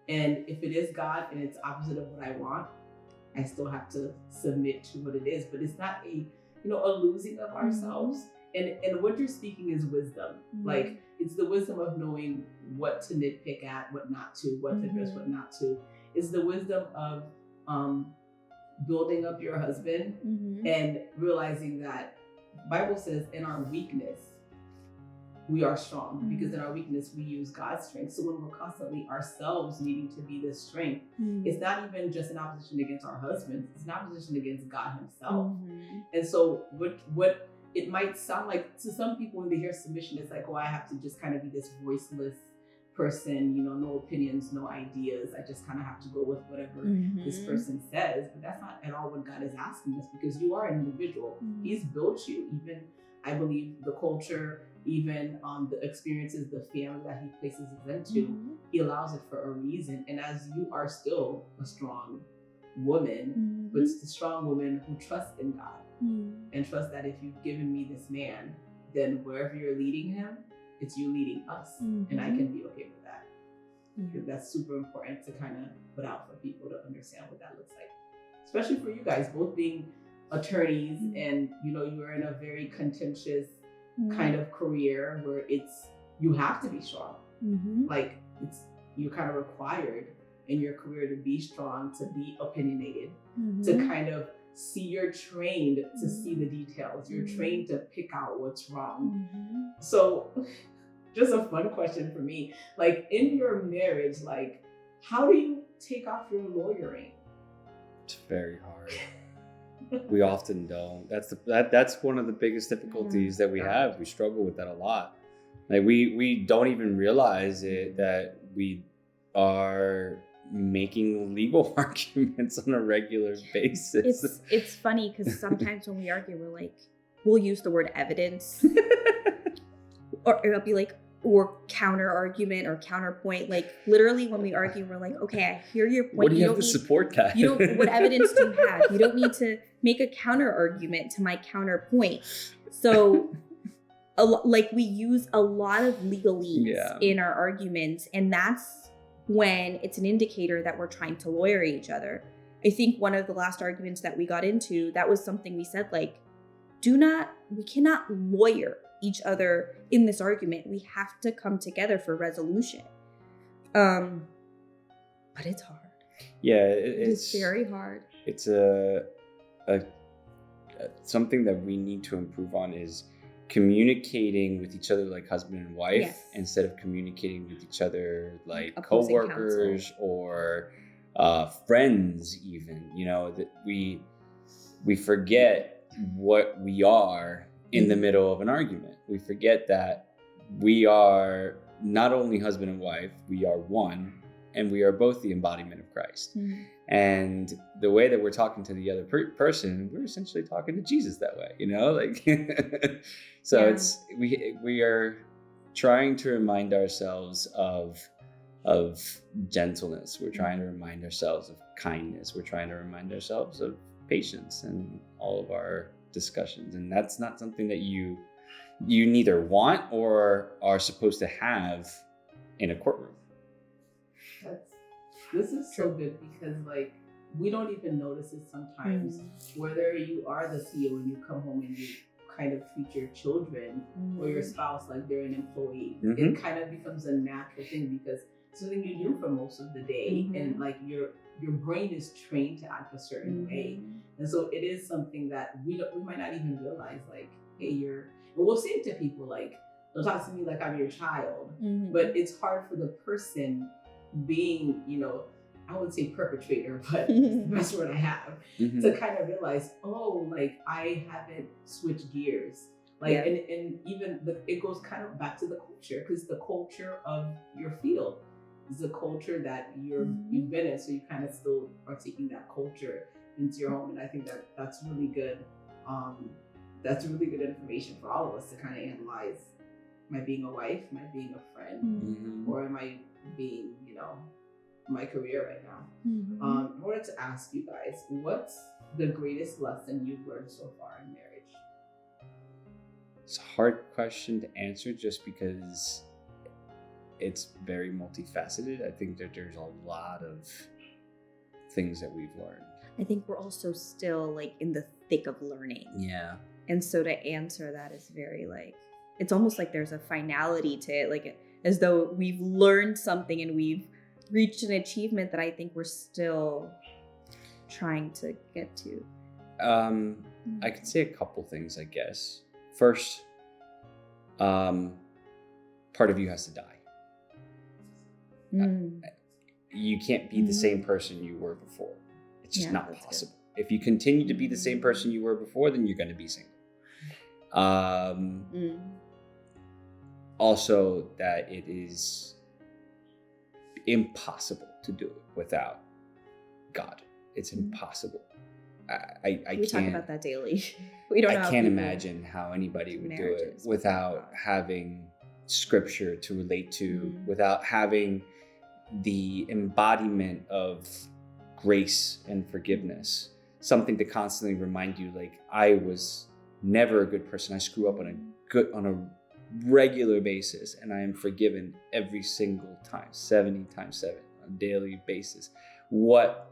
And if it is God and it's opposite of what I want, I still have to submit to what it is. But it's not a losing of ourselves. And what you're speaking is wisdom. Like, it's the wisdom of knowing what to nitpick at, what not to, what to address, what not to. It's the wisdom of building up your husband and realizing that the Bible says in our weakness, we are strong, because in our weakness, we use God's strength. So when we're constantly ourselves needing to be this strength, it's not even just an opposition against our husbands, it's an opposition against God himself. And so what it might sound like to some people when they hear submission, it's like, oh, I have to just kind of be this voiceless person, no opinions, no ideas. I just kind of have to go with whatever this person says. But that's not at all what God is asking us, because you are an individual. He's built you. Even, I believe, the culture, even the experiences, the family that he places us into, he allows it for a reason. And as you are still a strong woman, but it's the strong woman who trusts in God and trusts that if you've given me this man, then wherever you're leading him, it's you leading us, and I can be okay with that. Because that's super important to kind of put out for people to understand what that looks like. Especially for you guys, both being attorneys, and you are in a very contentious kind of career where you have to be strong. Like, you're kind of required in your career to be strong, to be opinionated, to kind of you're trained to see the details. You're trained to pick out what's wrong. So just a fun question for me, like, in your marriage, like, how do you take off your lawyering? It's very hard. We often don't. That's one of the biggest difficulties that we have. We struggle with that a lot. Like, we don't even realize it, that we are making legal arguments on a regular basis. It's funny because sometimes when we argue, we'll use the word evidence, or it'll be like, or counter argument or counterpoint. Like, literally when we argue, we're like, okay, I hear your point. What do you have to support that? What evidence do you have? You don't need to make a counter argument to my counterpoint. So we use a lot of legalese in our arguments, and that's when it's an indicator that we're trying to lawyer each other. I think one of the last arguments that we got into, that was something we said, like, we cannot lawyer each other in this argument. We have to come together for resolution. But it's hard. Yeah, It's very hard. It's something that we need to improve on is communicating with each other like husband and wife, Yes. instead of communicating with each other like Opposing coworkers counsel. or friends even. You know, that we forget what we are in the middle of an argument. We forget that we are not only husband and wife, we are one, and we are both the embodiment of Christ. And the way that we're talking to the other person, we're essentially talking to Jesus that way, you know, like, so Yeah. it's, we are trying to remind ourselves of gentleness. We're trying to remind ourselves of kindness. We're trying to remind ourselves of patience in all of our discussions. And that's not something that you neither want or are supposed to have in a courtroom. This is so good because like we don't even notice it sometimes. Whether you are the CEO and you come home and you kind of treat your children or your spouse like they're an employee, it kind of becomes a natural thing because it's something you do for most of the day, and like your brain is trained to act a certain way, and so it is something that we might not even realize. Like, hey, and we'll say it to people like, don't talk to me like I'm your child, but it's hard for the person being, you know, I wouldn't say perpetrator, but it's the best word I have, to kind of realize, oh, like I haven't switched gears. Like, and even it goes kind of back to the culture, because the culture of your field is the culture that you've been in. So you kind of still are taking that culture into your home. And I think that's really good. That's really good information for all of us to kind of analyze. Am I being a wife? Am I being a friend? Or am I being, you know, my career right now? I wanted to ask you guys, what's the greatest lesson you've learned so far in marriage? It's a hard question to answer just because it's very multifaceted. I think that there's a lot of things that we've learned. I think we're also still like in the thick of learning. Yeah. And so to answer that is very like, it's almost like there's a finality to it, like as though we've learned something and we've reached an achievement that I think we're still trying to get to. I could say a couple things, I guess. First, part of you has to die. You can't be the same person you were before. It's just not possible. Good. If you continue to be the same person you were before, then you're going to be single. Also, that it is impossible to do it without God. It's impossible. I we talk about that daily. We don't know. I can't imagine how anybody would do it without having scripture to relate to, without having the embodiment of grace and forgiveness, something to constantly remind you, like, I was never a good person. I screw up on a regular basis, and I am forgiven every single time, 70 times 7 on a daily basis. What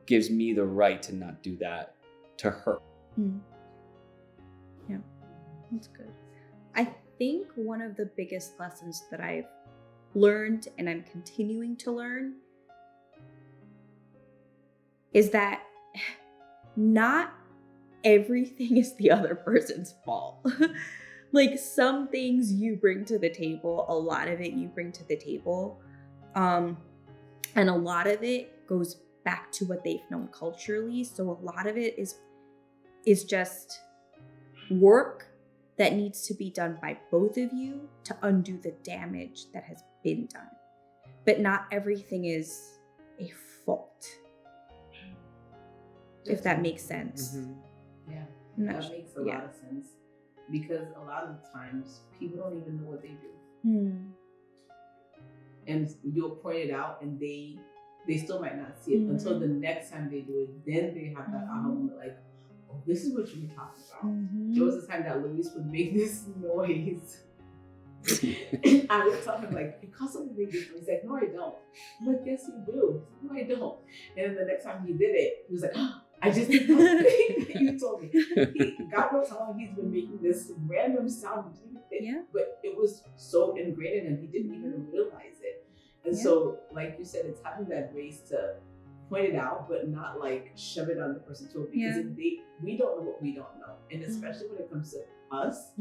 gives me the right to not do that to her? Yeah, that's good. I think one of the biggest lessons that I've learned and I'm continuing to learn is that not everything is the other person's fault. Like, some things you bring to the table, a lot of it you bring to the table. And a lot of it goes back to what they've known culturally. So a lot of it is just work that needs to be done by both of you to undo the damage that has been done. But not everything is a fault. If that makes sense. Yeah, that makes a lot of sense. Because a lot of times people don't even know what they do. And you'll point it out and they still might not see it until the next time they do it. Then they have that aha moment, like, oh, this is what you were talking about. There was a time that Luis would make this noise And I would tell him, like, you constantly make this. He's like, no, I don't. I'm like, yes, you do. No, I don't. And then the next time he did it, he was like, oh, I just did that. You told me. God knows how long he's been making this random sound. Yeah. But it was so ingrained in him, he didn't even realize it. And so, like you said, it's having that grace to point it out, but not like shove it on the person's throat, because if we don't know what we don't know. And especially when it comes to us,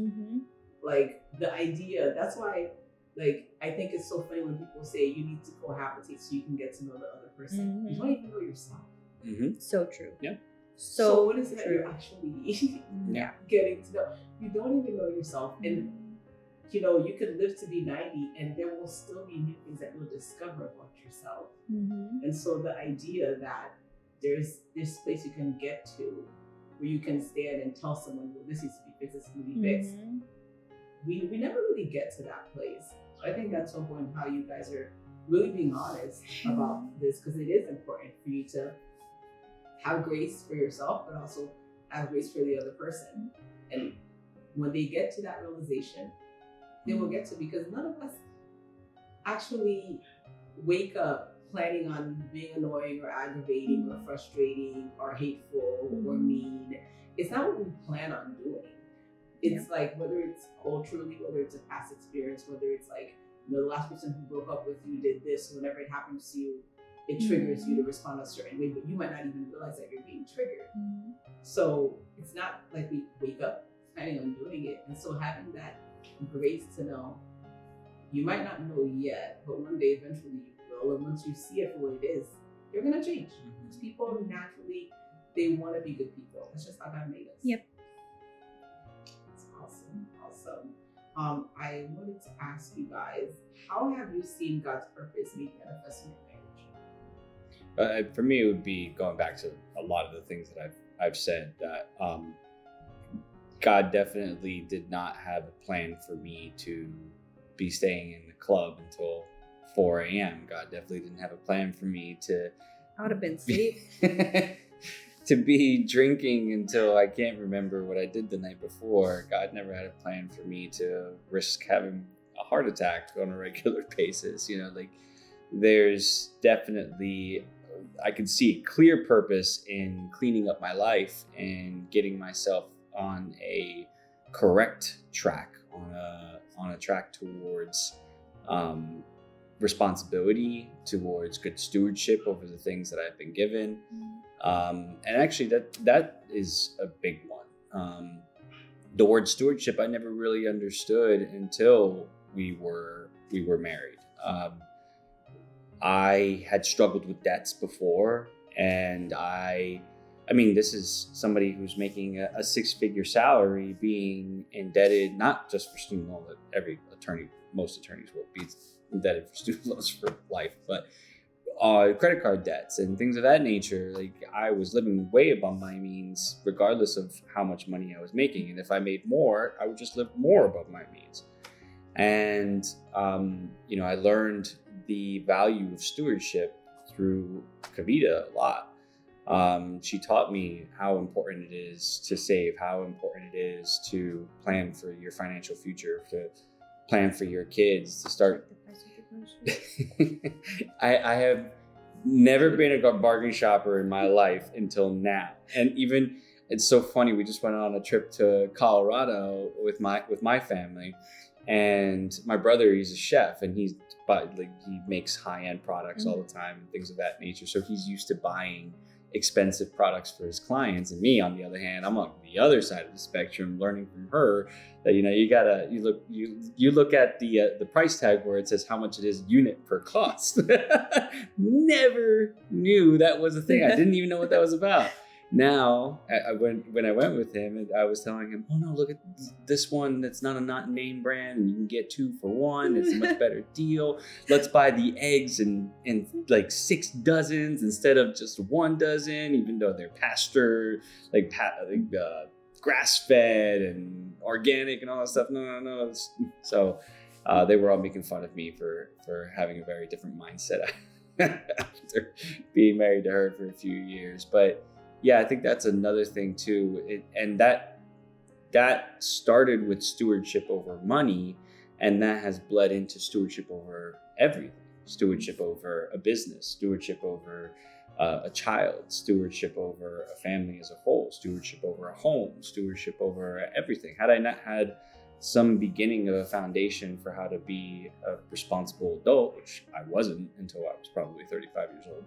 like the idea, that's why, like, I think it's so funny when people say you need to cohabitate so you can get to know the other person. You don't even know yourself. So true. Yeah. So what is it that you're actually getting to know? You don't even know yourself. And you know, you could live to be 90 and there will still be new things that you'll discover about yourself. And so the idea that there's this place you can get to where you can stand and tell someone, well, this needs to be fixed, this needs to be fixed. We never really get to that place. So I think that's so important how you guys are really being honest about this, because it is important for you to have grace for yourself, but also have grace for the other person. And when they get to that realization, they will get to, because none of us actually wake up planning on being annoying or aggravating or frustrating or hateful or mean. It's not what we plan on doing. It's like, whether it's culturally, whether it's a past experience, whether it's like, you know, the last person who broke up with you did this, whenever it happens to you, it triggers you to respond a certain way, but you might not even realize that you're being triggered. So it's not like we wake up planning on doing it. And so having that grace to know, you might not know yet, but one day eventually you will. And once you see it for what it is, you're gonna change. Because people naturally, they want to be good people. That's just how God made us. Yep. That's awesome. I wanted to ask you guys, how have you seen God's purpose made manifest in your marriage? For me, it would be going back to a lot of the things that I've said, that God definitely did not have a plan for me to be staying in the club until 4 a.m. God definitely didn't have a plan for me to... I would have been asleep. to be drinking until I can't remember what I did the night before. God never had a plan for me to risk having a heart attack on a regular basis. You know, like, there's definitely... I could see a clear purpose in cleaning up my life and getting myself on a correct track, on a track towards responsibility, towards good stewardship over the things that I've been given. And actually that is a big one. The word stewardship I never really understood until we were married. I had struggled with debts before, and I mean, this is somebody who's making a six-figure salary being indebted, not just for student loan, but most attorneys will be indebted for student loans for life, but credit card debts and things of that nature. Like, I was living way above my means, regardless of how much money I was making. And if I made more, I would just live more above my means. And, you know, I learned the value of stewardship through Kavita a lot. She taught me how important it is to save, how important it is to plan for your financial future, to plan for your kids, to start. I have never been a bargain shopper in my life until now. And even, it's so funny, we just went on a trip to Colorado with my family, and my brother, he's a chef, and he makes high-end products all the time and things of that nature. So he's used to buying expensive products for his clients. And me, on the other hand, I'm on the other side of the spectrum, learning from her that, you know, you look at the price tag where it says how much it is unit per cost. Never knew that was a thing. I didn't even know what that was about. Now, when I went with him, I was telling him, oh no, look at this one that's not name brand, and you can get 2 for 1. It's a much better deal. Let's buy the eggs in like 6 dozens instead of just 1 dozen, even though they're pasture, grass-fed and organic and all that stuff. No. So they were all making fun of me for having a very different mindset after being married to her for a few years. But yeah, I think that's another thing too. And that started with stewardship over money. And that has bled into stewardship over everything. Stewardship over a business, stewardship over a child, stewardship over a family as a whole, stewardship over a home, stewardship over everything. Had I not had some beginning of a foundation for how to be a responsible adult, which I wasn't until I was probably 35 years old,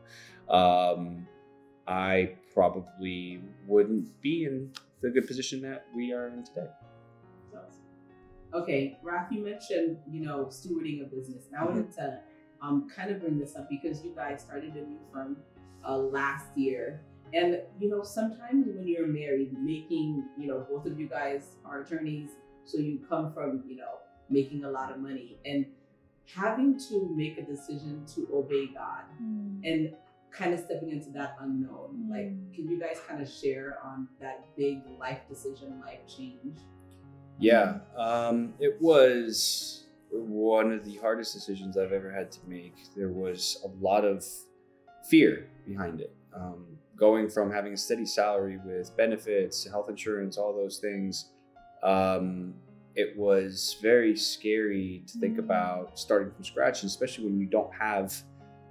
I probably wouldn't be in the good position that we are in today. Okay, Raf, you mentioned, stewarding a business. And I wanted to kind of bring this up because you guys started a new firm last year. And, sometimes when you're married, making, both of you guys are attorneys, so you come from, making a lot of money and having to make a decision to obey God and kind of stepping into that unknown. Like, can you guys kind of share on that big life decision, life change? Yeah, it was one of the hardest decisions I've ever had to make. There was a lot of fear behind it. Going from having a steady salary with benefits, health insurance, all those things, it was very scary to think about starting from scratch, especially when you don't have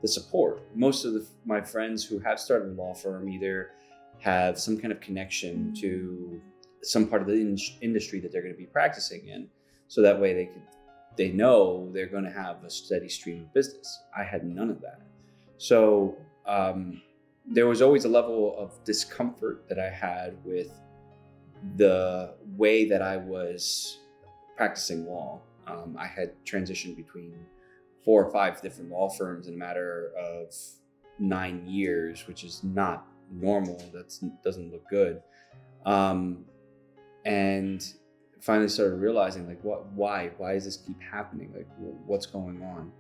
the support. Most of my friends who have started a law firm either have some kind of connection to some part of the industry that they're going to be practicing in, so that way they know they're going to have a steady stream of business. I had none of that. So there was always a level of discomfort that I had with the way that I was practicing law. I had transitioned between 4 or 5 different law firms in a matter of 9 years, which is not normal. That doesn't look good. And finally started realizing, like, why does this keep happening? Like, what's going on?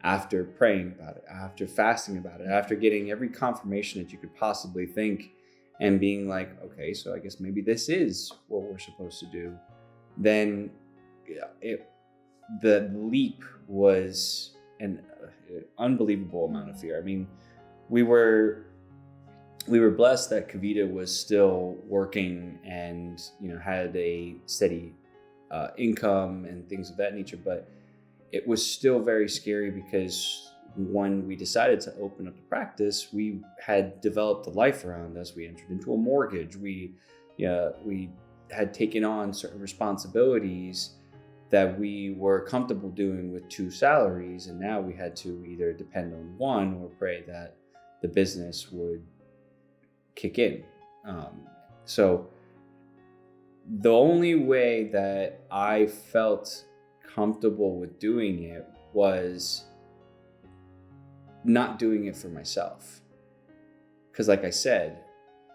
After praying about it, after fasting about it, after getting every confirmation that you could possibly think, and being like, okay, so I guess maybe this is what we're supposed to do, then the leap was an unbelievable amount of fear. I mean, we were blessed that Kavita was still working and had a steady income and things of that nature, but it was still very scary because when we decided to open up the practice, we had developed a life around us. We entered into a mortgage. We had taken on certain responsibilities that we were comfortable doing with 2 salaries, and now we had to either depend on one or pray that the business would kick in. So the only way that I felt comfortable with doing it was not doing it for myself. Because like I said,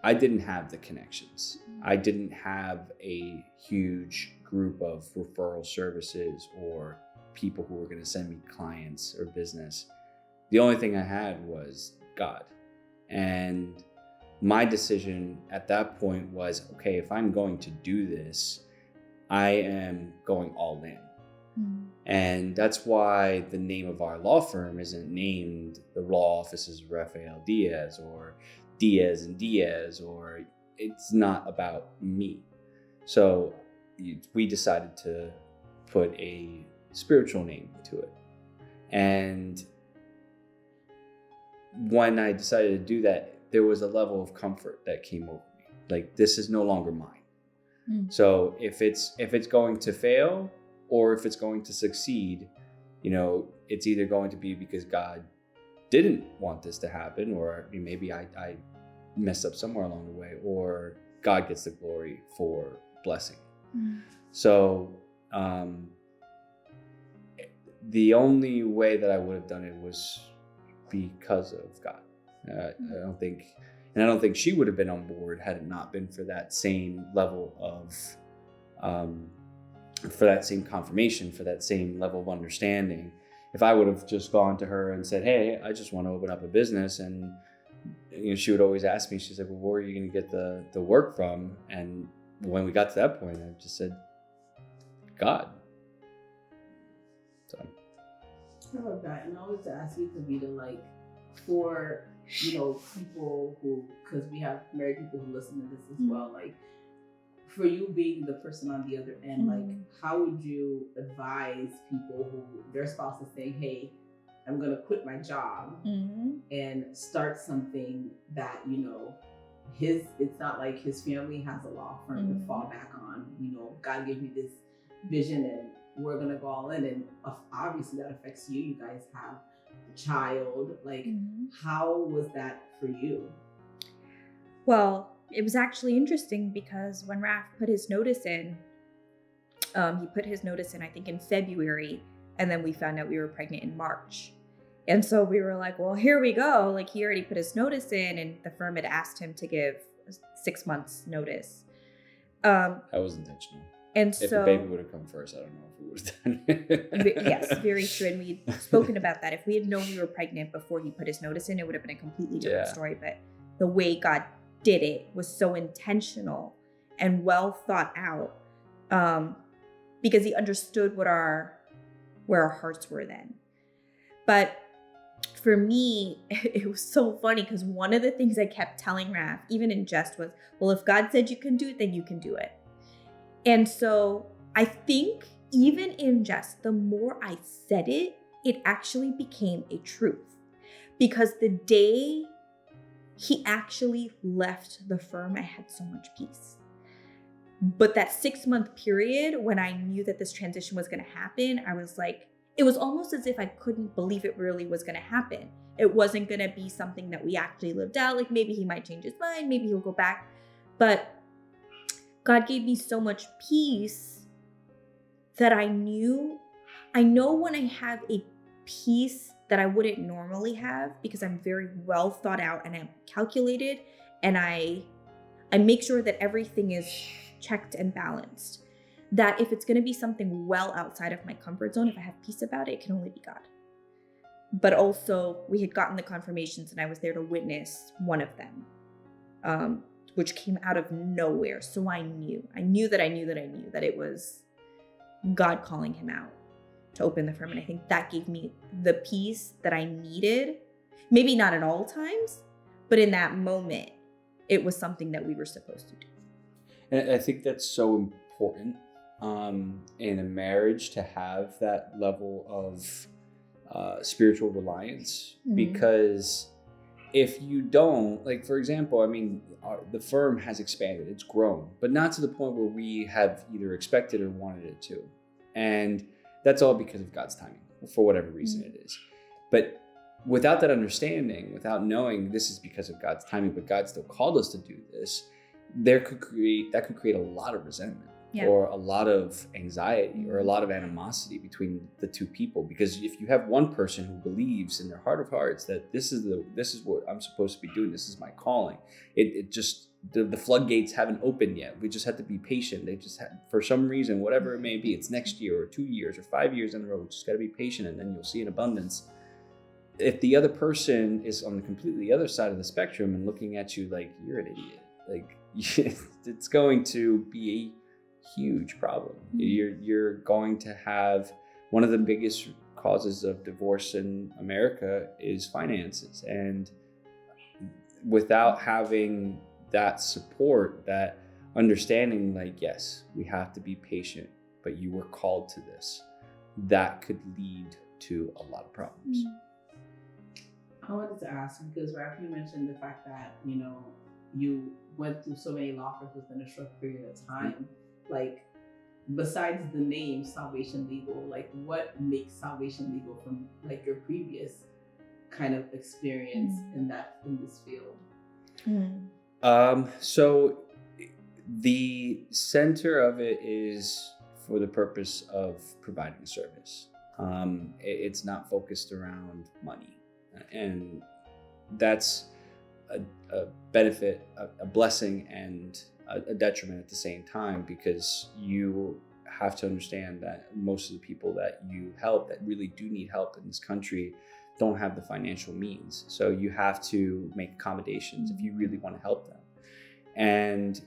I didn't have the connections. I didn't have a huge group of referral services or people who were going to send me clients or business. The only thing I had was God. And my decision at that point was, okay, if I'm going to do this, I am going all in. And that's why the name of our law firm isn't named the Law Offices of Rafael Diaz or Diaz and Diaz, or it's not about me. So we decided to put a spiritual name to it. And when I decided to do that, there was a level of comfort that came over me. Like, this is no longer mine. So if it's going to fail or if it's going to succeed, it's either going to be because God didn't want this to happen, or maybe I messed up somewhere along the way, or God gets the glory for blessing. So the only way that I would have done it was because of God. I don't think she would have been on board had it not been for that same level of for that same confirmation, for that same level of understanding. If I would have just gone to her and said, hey, I just want to open up a business, and she would always ask me, she said, well, where are you going to get the work from? And when we got to that point, I just said, God. So I love that. And I wanted to ask you, Kavita, like, for people who, because we have married people who listen to this as well, like, for you being the person on the other end, like, how would you advise people who their spouse is saying, hey, I'm going to quit my job and start something that, you know, it's not like his family has a law firm to fall back on. You know, God gave me this vision and we're going to go all in. And obviously that affects you. You guys have a child. Like, how was that for you? Well, it was actually interesting because when Raph put his notice in, he put his notice in, I think, in February. And then we found out we were pregnant in March. And so we were like, well, here we go. Like, he already put his notice in and the firm had asked him to give 6 months notice. That was intentional. And if so the baby would have come first, I don't know if we would have done it. Yes, very true. And we'd spoken about that. If we had known we were pregnant before he put his notice in, it would have been a completely different story. But the way God did it was so intentional and well thought out, because he understood where our hearts were then. But for me, it was so funny because one of the things I kept telling Raph, even in jest, was, well, if God said you can do it, then you can do it. And so I think even in jest, the more I said it, it actually became a truth. Because the day he actually left the firm, I had so much peace. But that 6-month period when I knew that this transition was going to happen, I was like, it was almost as if I couldn't believe it really was going to happen. It wasn't going to be something that we actually lived out. Like, maybe he might change his mind. Maybe he'll go back. But God gave me so much peace that I know when I have a peace that I wouldn't normally have, because I'm very well thought out and I'm calculated, and I make sure that everything is checked and balanced. That if it's going to be something well outside of my comfort zone, if I have peace about it, it can only be God. But also, we had gotten the confirmations and I was there to witness one of them, which came out of nowhere. So I knew that it was God calling him out to open the firm. And I think that gave me the peace that I needed. Maybe not at all times, but in that moment, it was something that we were supposed to do. And I think that's so important in a marriage to have that level of spiritual reliance, because if you don't, like, for example, I mean, the firm has expanded, it's grown, but not to the point where we have either expected or wanted it to. And that's all because of God's timing, for whatever reason it is. But without that understanding, without knowing this is because of God's timing, but God still called us to do this, that could create a lot of resentment. Yeah. Or a lot of anxiety or a lot of animosity between the two people. Because if you have one person who believes in their heart of hearts that this is what I'm supposed to be doing, this is my calling, it just, the floodgates haven't opened yet. We just have to be patient. They just have, for some reason, whatever it may be, it's next year or 2 years or 5 years in a row, we just got to be patient, and then you'll see an abundance. If the other person is on the completely other side of the spectrum and looking at you like you're an idiot, like it's going to be a huge problem. You're going to have one of the biggest causes of divorce in America is finances, and without having that support, that understanding, like, yes, we have to be patient, but you were called to this, that could lead to a lot of problems. I wanted to ask, because Raph, you mentioned the fact that, you know, you went through so many law firms within a short period of time. Like, besides the name Salvation Legal, like, what makes Salvation Legal from, like, your previous kind of experience in this field? So the center of it is for the purpose of providing a service. It's not focused around money, and that's a benefit, a blessing, and a detriment at the same time, because you have to understand that most of the people that you help that really do need help in this country don't have the financial means. So you have to make accommodations if you really want to help them. And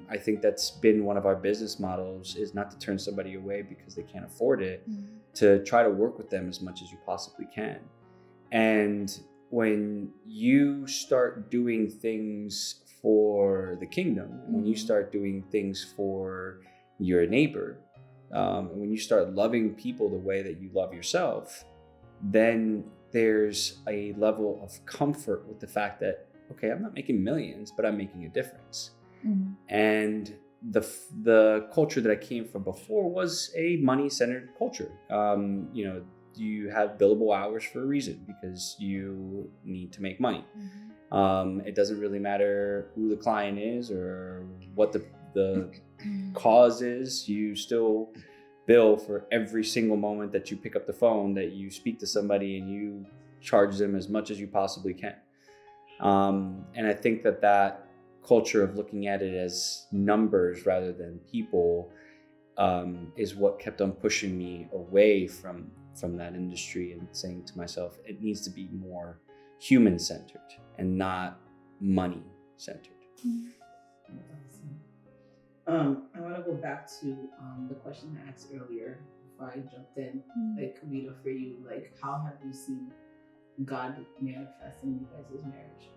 I think that's been one of our business models, is not to turn somebody away because they can't afford it, to try to work with them as much as you possibly can. And when you start doing things for the kingdom, and when you start doing things for your neighbor, and when you start loving people the way that you love yourself, then there's a level of comfort with the fact that, okay, I'm not making millions, but I'm making a difference. And the culture that I came from before was a money-centered culture. You have billable hours for a reason, because you need to make money. It doesn't really matter who the client is or what the cause is. You still bill for every single moment that you pick up the phone, that you speak to somebody, and you charge them as much as you possibly can. And I think that culture of looking at it as numbers rather than people is what kept on pushing me away from that industry, and saying to myself, it needs to be more human-centered and not money-centered. I want to go back to the question I asked earlier before I jumped in. Like, Camila, for you, like, how have you seen God manifest in you guys' marriage?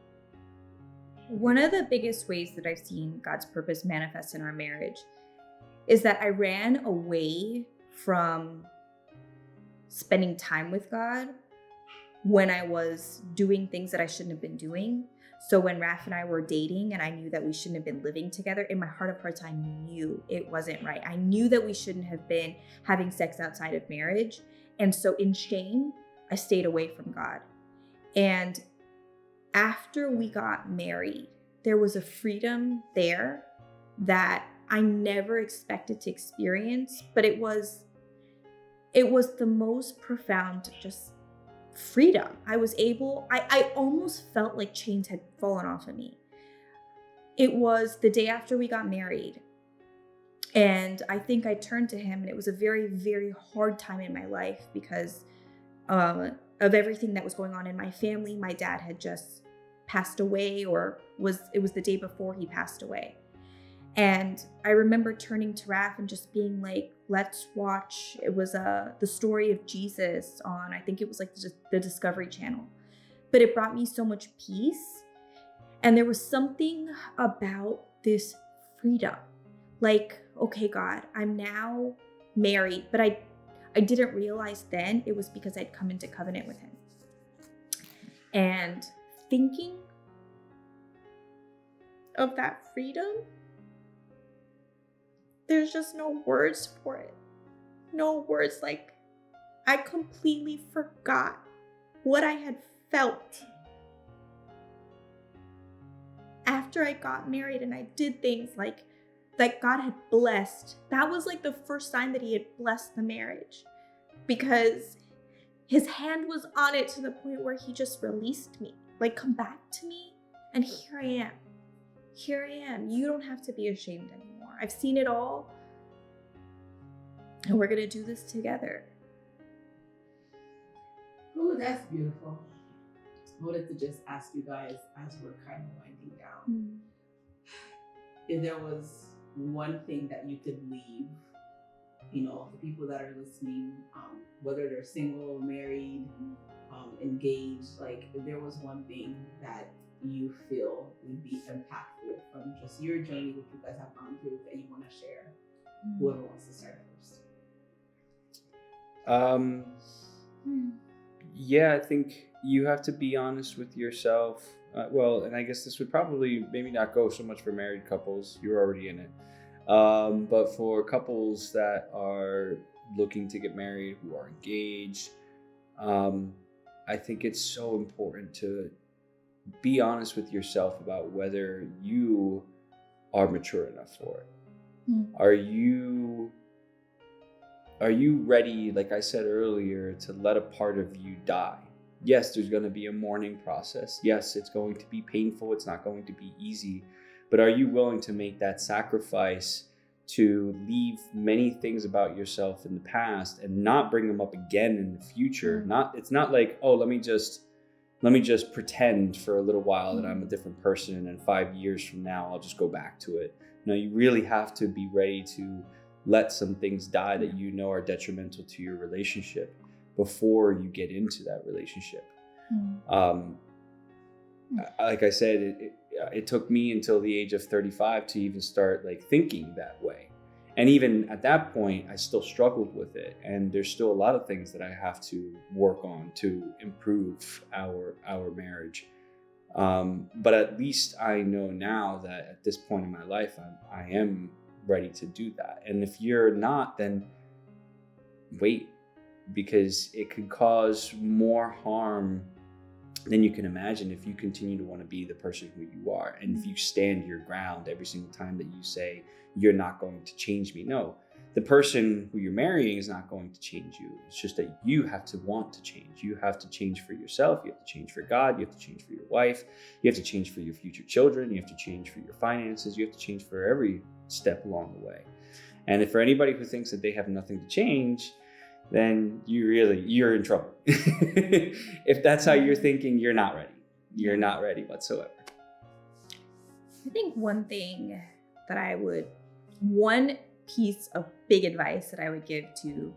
One of the biggest ways that I've seen God's purpose manifest in our marriage is that I ran away from spending time with God when I was doing things that I shouldn't have been doing. So when Raph and I were dating and I knew that we shouldn't have been living together, in my heart of hearts, I knew it wasn't right. I knew that we shouldn't have been having sex outside of marriage. And so in shame, I stayed away from God. And after we got married, there was a freedom there that I never expected to experience, but it was the most profound just freedom. I almost felt like chains had fallen off of me. It was the day after we got married, and I think I turned to him, and it was a very, very hard time in my life because of everything that was going on in my family. My dad had just passed away, it was the day before he passed away. And I remember turning to Raph and just being like, let's watch. It was the story of Jesus on, I think it was like the Discovery Channel. But it brought me so much peace. And there was something about this freedom. Like, okay, God, I'm now married, but I didn't realize then it was because I'd come into covenant with him. And thinking of that freedom, there's just no words for it. No words. Like, I completely forgot what I had felt after I got married and I did things like that God had blessed. That was like the first sign that he had blessed the marriage, because his hand was on it to the point where he just released me. Like, come back to me, and here I am. Here I am. You don't have to be ashamed anymore. I've seen it all, and we're going to do this together. Oh, that's beautiful. I wanted to just ask you guys, as we're kind of winding down, if there was one thing that you could leave, the people that are listening, whether they're single, married, engaged, like, if there was one thing that you feel would be impactful from just your journey that you guys have gone through that you want to share, whoever wants to start first. Yeah, I think you have to be honest with yourself. And I guess this would probably maybe not go so much for married couples. You're already in it. But for couples that are looking to get married, who are engaged, I think it's so important to be honest with yourself about whether you are mature enough for it. Are you ready, like I said earlier, to let a part of you die? Yes, there's going to be a mourning process. Yes, it's going to be painful. It's not going to be easy. But are you willing to make that sacrifice to leave many things about yourself in the past and not bring them up again in the future? It's not like, oh, let me just pretend for a little while that I'm a different person, and then 5 years from now I'll just go back to it. No, you really have to be ready to let some things die that you know are detrimental to your relationship before you get into that relationship. Like I said, it took me until the age of 35 to even start like thinking that way. And even at that point, I still struggled with it. And there's still a lot of things that I have to work on to improve our marriage. But at least I know now that at this point in my life, I am ready to do that. And if you're not, then wait, because it could cause more harm than you can imagine if you continue to want to be the person who you are. And if you stand your ground every single time that you say, you're not going to change me. No, the person who you're marrying is not going to change you. It's just that you have to want to change. You have to change for yourself. You have to change for God. You have to change for your wife. You have to change for your future children. You have to change for your finances. You have to change for every step along the way. And if for anybody who thinks that they have nothing to change, then you're in trouble. If that's how you're thinking, you're not ready. You're not ready whatsoever. I think one piece of big advice that I would give to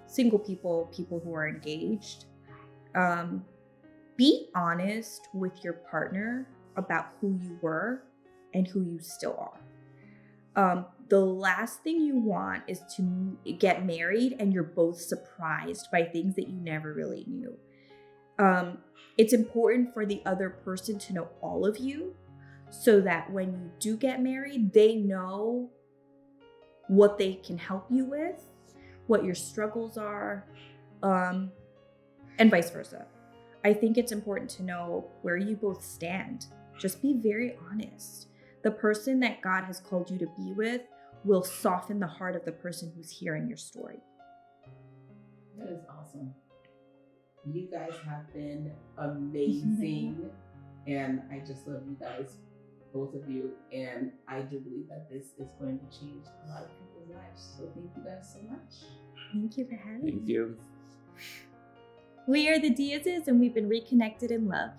single people who are engaged, be honest with your partner about who you were and who you still are. The last thing you want is to get married and you're both surprised by things that you never really knew. It's important for the other person to know all of you so that when you do get married, they know what they can help you with, what your struggles are, and vice versa. I think it's important to know where you both stand. Just be very honest. The person that God has called you to be with will soften the heart of the person who's hearing your story. That is awesome. You guys have been amazing. And I just love you guys, both of you. And I do believe that this is going to change a lot of people's lives. So thank you guys so much. Thank you for having me. Thank you. We are the Diazes, and we've been reconnected in love.